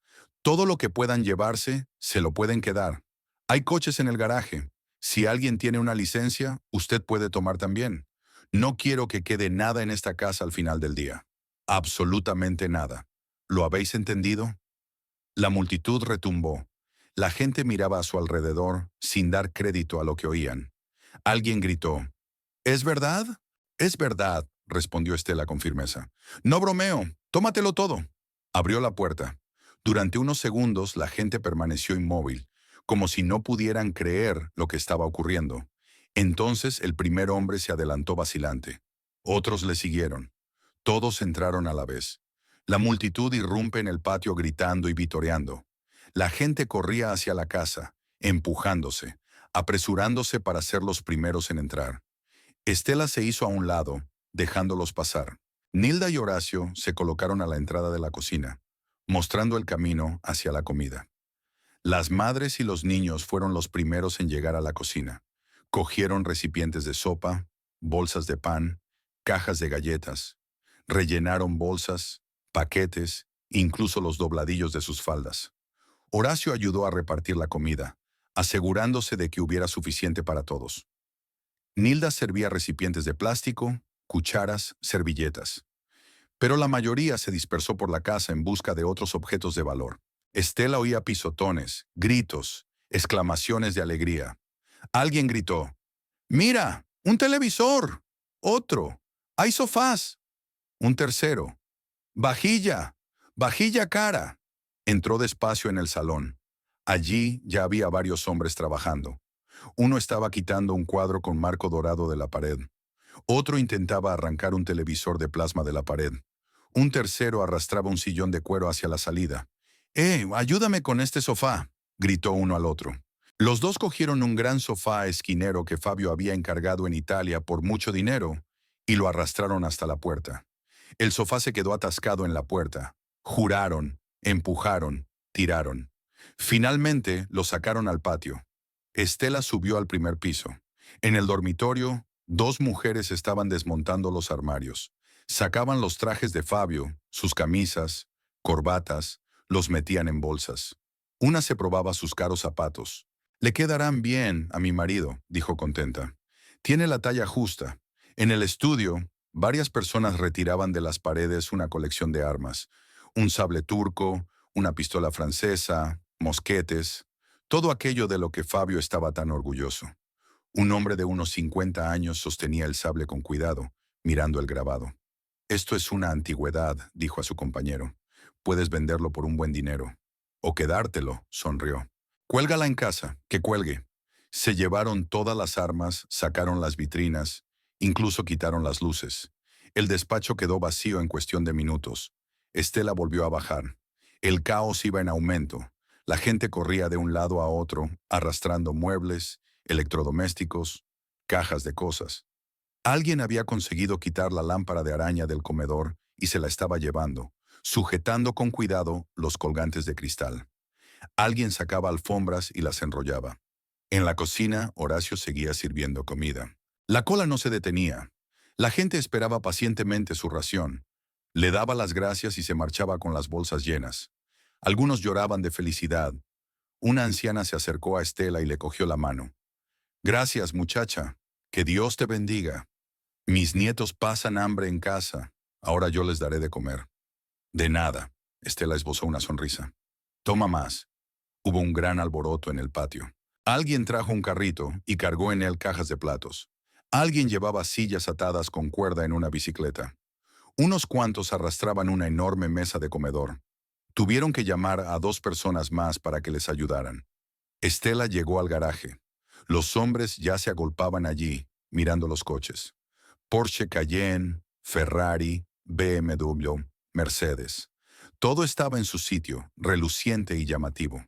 Todo lo que puedan llevarse, se lo pueden quedar. Hay coches en el garaje. Si alguien tiene una licencia, usted puede tomar también. No quiero que quede nada en esta casa al final del día. Absolutamente nada. ¿Lo habéis entendido? La multitud retumbó. La gente miraba a su alrededor sin dar crédito a lo que oían. Alguien gritó. ¿Es verdad? Es verdad, respondió Estela con firmeza. No bromeo, tómatelo todo. Abrió la puerta. Durante unos segundos la gente permaneció inmóvil, como si no pudieran creer lo que estaba ocurriendo. Entonces el primer hombre se adelantó vacilante. Otros le siguieron. Todos entraron a la vez. La multitud irrumpe en el patio gritando y vitoreando. La gente corría hacia la casa, empujándose, apresurándose para ser los primeros en entrar. Estela se hizo a un lado, dejándolos pasar. Nilda y Horacio se colocaron a la entrada de la cocina, mostrando el camino hacia la comida. Las madres y los niños fueron los primeros en llegar a la cocina. Cogieron recipientes de sopa, bolsas de pan, cajas de galletas. Rellenaron bolsas, paquetes, incluso los dobladillos de sus faldas. Horacio ayudó a repartir la comida, asegurándose de que hubiera suficiente para todos. Nilda servía recipientes de plástico, cucharas, servilletas. Pero la mayoría se dispersó por la casa en busca de otros objetos de valor. Estela oía pisotones, gritos, exclamaciones de alegría. Alguien gritó, «¡Mira! ¡Un televisor! ¡Otro! ¡Hay sofás!». Un tercero. ¡Vajilla! ¡Vajilla cara! Entró despacio en el salón. Allí ya había varios hombres trabajando. Uno estaba quitando un cuadro con marco dorado de la pared. Otro intentaba arrancar un televisor de plasma de la pared. Un tercero arrastraba un sillón de cuero hacia la salida. Ayúdame con este sofá, gritó uno al otro. Los dos cogieron un gran sofá esquinero que Fabio había encargado en Italia por mucho dinero y lo arrastraron hasta la puerta. El sofá se quedó atascado en la puerta. Juraron, empujaron, tiraron. Finalmente lo sacaron al patio. Estela subió al primer piso. En el dormitorio, dos mujeres estaban desmontando los armarios. Sacaban los trajes de Fabio, sus camisas, corbatas, los metían en bolsas. Una se probaba sus caros zapatos. «Le quedarán bien a mi marido», dijo contenta. «Tiene la talla justa». En el estudio, varias personas retiraban de las paredes una colección de armas. Un sable turco, una pistola francesa, mosquetes, todo aquello de lo que Fabio estaba tan orgulloso. Un hombre de unos 50 años sostenía el sable con cuidado, mirando el grabado. «Esto es una antigüedad», dijo a su compañero. «Puedes venderlo por un buen dinero». «O quedártelo», sonrió. «Cuélgala en casa, que cuelgue». Se llevaron todas las armas, sacaron las vitrinas, incluso quitaron las luces. El despacho quedó vacío en cuestión de minutos. Estela volvió a bajar. El caos iba en aumento. La gente corría de un lado a otro, arrastrando muebles, electrodomésticos, cajas de cosas. Alguien había conseguido quitar la lámpara de araña del comedor y se la estaba llevando, sujetando con cuidado los colgantes de cristal. Alguien sacaba alfombras y las enrollaba. En la cocina, Horacio seguía sirviendo comida. La cola no se detenía. La gente esperaba pacientemente su ración. Le daba las gracias y se marchaba con las bolsas llenas. Algunos lloraban de felicidad. Una anciana se acercó a Estela y le cogió la mano. «Gracias, muchacha. Que Dios te bendiga. Mis nietos pasan hambre en casa. Ahora yo les daré de comer». «De nada», Estela esbozó una sonrisa. «Toma más». Hubo un gran alboroto en el patio. Alguien trajo un carrito y cargó en él cajas de platos. Alguien llevaba sillas atadas con cuerda en una bicicleta. Unos cuantos arrastraban una enorme mesa de comedor. Tuvieron que llamar a 2 personas más para que les ayudaran. Estela llegó al garaje. Los hombres ya se agolpaban allí, mirando los coches. Porsche Cayenne, Ferrari, BMW, Mercedes. Todo estaba en su sitio, reluciente y llamativo.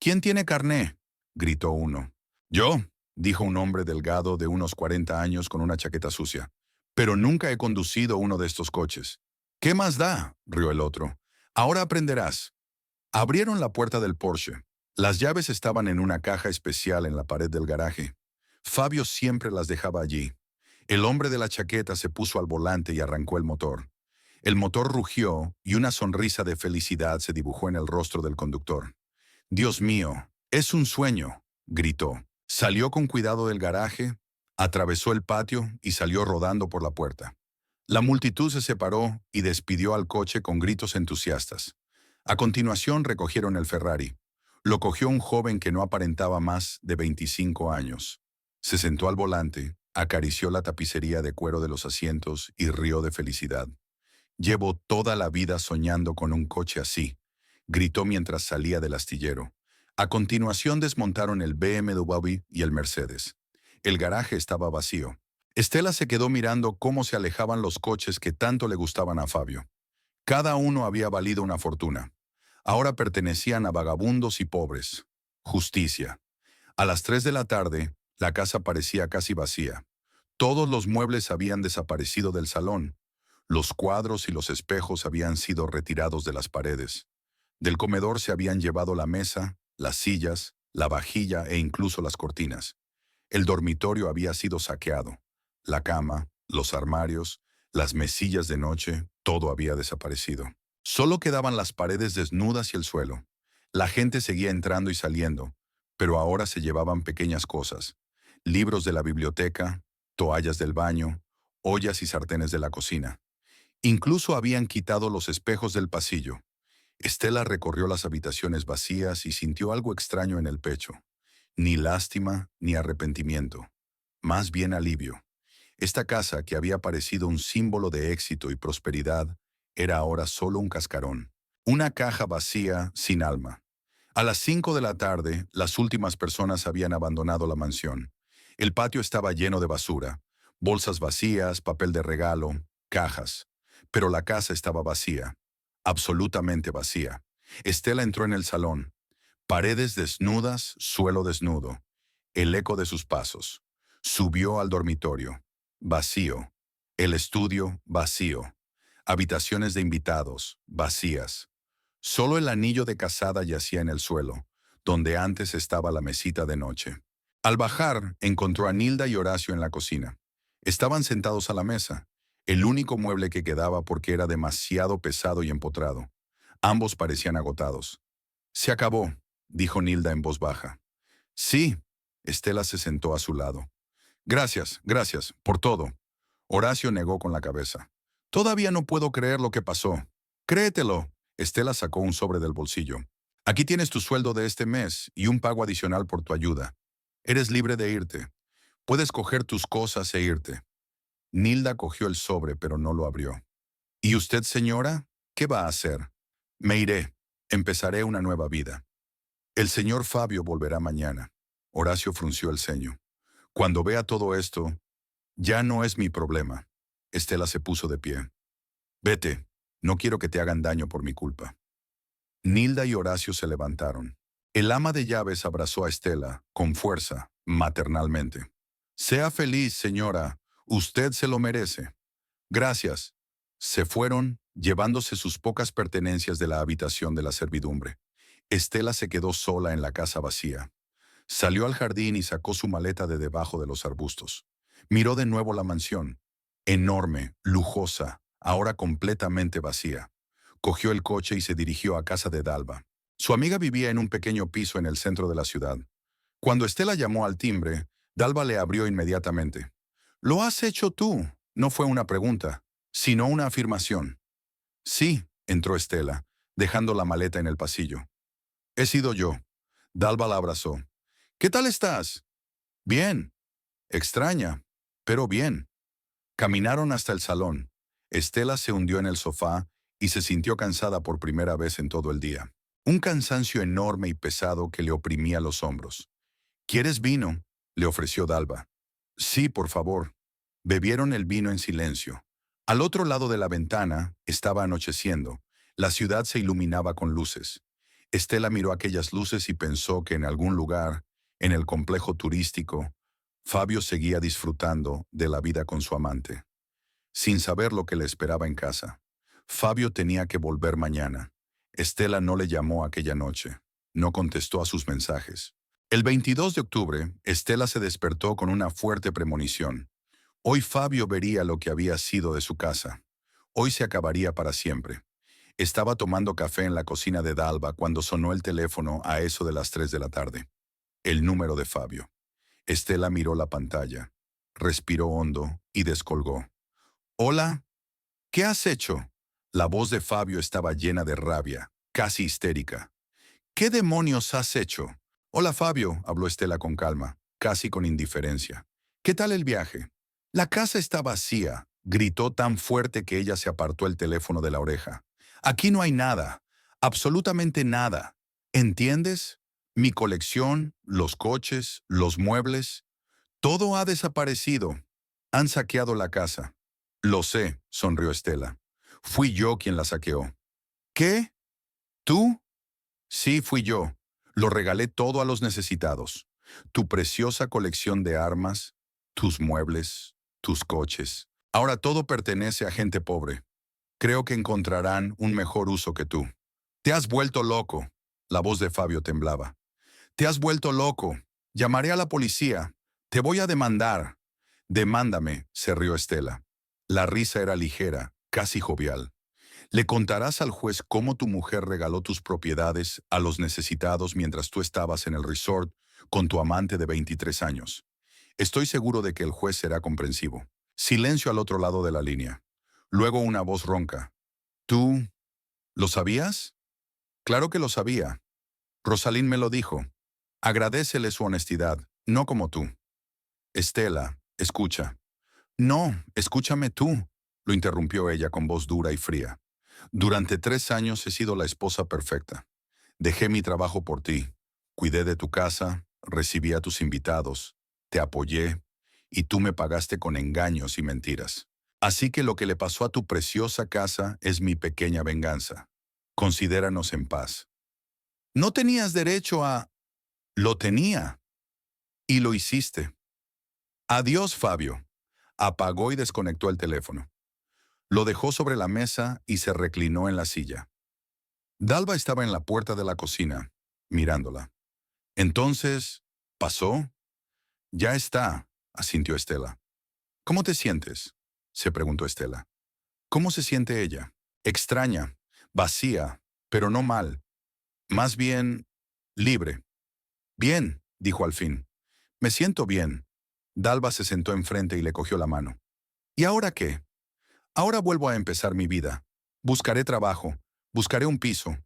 «¿Quién tiene carné?», gritó uno. «Yo», dijo un hombre delgado de unos 40 años con una chaqueta sucia. «Pero nunca he conducido uno de estos coches». «¿Qué más da?», rió el otro. «Ahora aprenderás». Abrieron la puerta del Porsche. Las llaves estaban en una caja especial en la pared del garaje. Fabio siempre las dejaba allí. El hombre de la chaqueta se puso al volante y arrancó el motor. El motor rugió y una sonrisa de felicidad se dibujó en el rostro del conductor. «Dios mío, es un sueño», gritó. Salió con cuidado del garaje, atravesó el patio y salió rodando por la puerta. La multitud se separó y despidió al coche con gritos entusiastas. A continuación recogieron el Ferrari. Lo cogió un joven que no aparentaba más de 25 años. Se sentó al volante, acarició la tapicería de cuero de los asientos y rió de felicidad. «Llevo toda la vida soñando con un coche así», gritó mientras salía del astillero. A continuación desmontaron el BMW y el Mercedes. El garaje estaba vacío. Estela se quedó mirando cómo se alejaban los coches que tanto le gustaban a Fabio. Cada uno había valido una fortuna. Ahora pertenecían a vagabundos y pobres. Justicia. A las 3 de la tarde, la casa parecía casi vacía. Todos los muebles habían desaparecido del salón. Los cuadros y los espejos habían sido retirados de las paredes. Del comedor se habían llevado la mesa, las sillas, la vajilla e incluso las cortinas. El dormitorio había sido saqueado. La cama, los armarios, las mesillas de noche, todo había desaparecido. Solo quedaban las paredes desnudas y el suelo. La gente seguía entrando y saliendo, pero ahora se llevaban pequeñas cosas. Libros de la biblioteca, toallas del baño, ollas y sartenes de la cocina. Incluso habían quitado los espejos del pasillo. Estela recorrió las habitaciones vacías y sintió algo extraño en el pecho. Ni lástima ni arrepentimiento. Más bien alivio. Esta casa, que había parecido un símbolo de éxito y prosperidad, era ahora solo un cascarón. Una caja vacía, sin alma. A las 5 de la tarde, las últimas personas habían abandonado la mansión. El patio estaba lleno de basura, bolsas vacías, papel de regalo, cajas. Pero la casa estaba vacía, absolutamente vacía. Estela entró en el salón. Paredes desnudas, suelo desnudo. El eco de sus pasos. Subió al dormitorio. Vacío. El estudio, vacío. Habitaciones de invitados, vacías. Solo el anillo de casada yacía en el suelo, donde antes estaba la mesita de noche. Al bajar, encontró a Nilda y Horacio en la cocina. Estaban sentados a la mesa, el único mueble que quedaba porque era demasiado pesado y empotrado. Ambos parecían agotados. «Se acabó», dijo Nilda en voz baja. «Sí», Estela se sentó a su lado. Gracias, por todo». Horacio negó con la cabeza. «Todavía no puedo creer lo que pasó». «Créetelo». Estela sacó un sobre del bolsillo. «Aquí tienes tu sueldo de este mes y un pago adicional por tu ayuda. Eres libre de irte. Puedes coger tus cosas e irte». Nilda cogió el sobre, pero no lo abrió. «¿Y usted, señora? ¿Qué va a hacer?» «Me iré. Empezaré una nueva vida». «El señor Fabio volverá mañana». Horacio frunció el ceño. «Cuando vea todo esto, ya no es mi problema». Estela se puso de pie. «Vete. No quiero que te hagan daño por mi culpa». Nilda y Horacio se levantaron. El ama de llaves abrazó a Estela, con fuerza, maternalmente. «Sea feliz, señora. Usted se lo merece». «Gracias». Se fueron, llevándose sus pocas pertenencias de la habitación de la servidumbre. Estela se quedó sola en la casa vacía. Salió al jardín y sacó su maleta de debajo de los arbustos. Miró de nuevo la mansión. Enorme, lujosa, ahora completamente vacía. Cogió el coche y se dirigió a casa de Dalva. Su amiga vivía en un pequeño piso en el centro de la ciudad. Cuando Estela llamó al timbre, Dalva le abrió inmediatamente. «¿Lo has hecho tú?» No fue una pregunta, sino una afirmación. «Sí», entró Estela, dejando la maleta en el pasillo. «He sido yo». Dalva la abrazó. «¿Qué tal estás?» «Bien». «Extraña, pero bien». Caminaron hasta el salón. Estela se hundió en el sofá y se sintió cansada por primera vez en todo el día. Un cansancio enorme y pesado que le oprimía los hombros. «¿Quieres vino?», le ofreció Dalva. «Sí, por favor». Bebieron el vino en silencio. Al otro lado de la ventana estaba anocheciendo. La ciudad se iluminaba con luces. Estela miró aquellas luces y pensó que en algún lugar, en el complejo turístico, Fabio seguía disfrutando de la vida con su amante, sin saber lo que le esperaba en casa. Fabio tenía que volver mañana. Estela no le llamó aquella noche. No contestó a sus mensajes. El 22 de octubre, Estela se despertó con una fuerte premonición. Hoy Fabio vería lo que había sido de su casa. Hoy se acabaría para siempre. Estaba tomando café en la cocina de Dalva cuando sonó el teléfono a eso de las 3 de la tarde. El número de Fabio. Estela miró la pantalla, respiró hondo y descolgó. «Hola, ¿qué has hecho?» La voz de Fabio estaba llena de rabia, casi histérica. «¿Qué demonios has hecho?» «Hola, Fabio», habló Estela con calma, casi con indiferencia. «¿Qué tal el viaje?» «La casa está vacía», gritó tan fuerte que ella se apartó el teléfono de la oreja. «Aquí no hay nada, absolutamente nada. ¿Entiendes? Mi colección, los coches, los muebles, todo ha desaparecido. Han saqueado la casa». «Lo sé», sonrió Estela. «Fui yo quien la saqueó». «¿Qué? ¿Tú?» «Sí, fui yo. Lo regalé todo a los necesitados. Tu preciosa colección de armas, tus muebles, tus coches. Ahora todo pertenece a gente pobre. Creo que encontrarán un mejor uso que tú». «Te has vuelto loco». La voz de Fabio temblaba. «Te has vuelto loco. Llamaré a la policía. Te voy a demandar». «Demándame», se rió Estela. La risa era ligera, casi jovial. «Le contarás al juez cómo tu mujer regaló tus propiedades a los necesitados mientras tú estabas en el resort con tu amante de 23 años. Estoy seguro de que el juez será comprensivo». Silencio al otro lado de la línea. Luego una voz ronca. «¿Tú lo sabías?» «Claro que lo sabía. Rosalín me lo dijo. Agradécele su honestidad, no como tú». «Estela, escucha. No, escúchame tú, lo interrumpió ella con voz dura y fría. Durante 3 años he sido la esposa perfecta. Dejé mi trabajo por ti. Cuidé de tu casa, recibí a tus invitados, te apoyé, y tú me pagaste con engaños y mentiras. Así que lo que le pasó a tu preciosa casa es mi pequeña venganza. Considéranos en paz. No tenías derecho a... Lo tenía, y lo hiciste. Adiós, Fabio. Apagó y desconectó el teléfono. Lo dejó sobre la mesa y se reclinó en la silla. Dalva estaba en la puerta de la cocina, mirándola. Entonces, ¿pasó? Ya está, asintió Estela. ¿Cómo te sientes? Se preguntó Estela. ¿Cómo se siente ella? Extraña, vacía, pero no mal. Más bien, libre. Bien, dijo al fin. Me siento bien. Dalva se sentó enfrente y le cogió la mano. ¿Y ahora qué? Ahora vuelvo a empezar mi vida. Buscaré trabajo, buscaré un piso.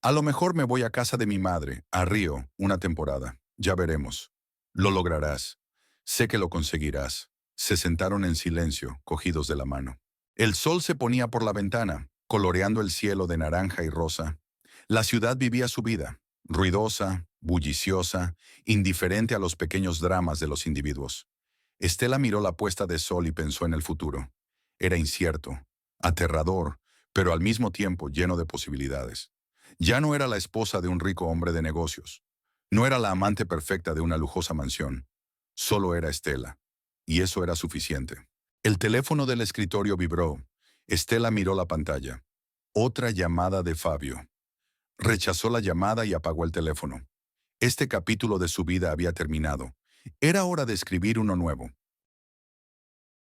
A lo mejor me voy a casa de mi madre, a Río, una temporada. Ya veremos. Lo lograrás. Sé que lo conseguirás. Se sentaron en silencio, cogidos de la mano. El sol se ponía por la ventana, coloreando el cielo de naranja y rosa. La ciudad vivía su vida, ruidosa, bulliciosa, indiferente a los pequeños dramas de los individuos. Estela miró la puesta de sol y pensó en el futuro. Era incierto, aterrador, pero al mismo tiempo lleno de posibilidades. Ya no era la esposa de un rico hombre de negocios. No era la amante perfecta de una lujosa mansión. Solo era Estela. Y eso era suficiente. El teléfono del escritorio vibró. Estela miró la pantalla. Otra llamada de Fabio. Rechazó la llamada y apagó el teléfono. Este capítulo de su vida había terminado. Era hora de escribir uno nuevo.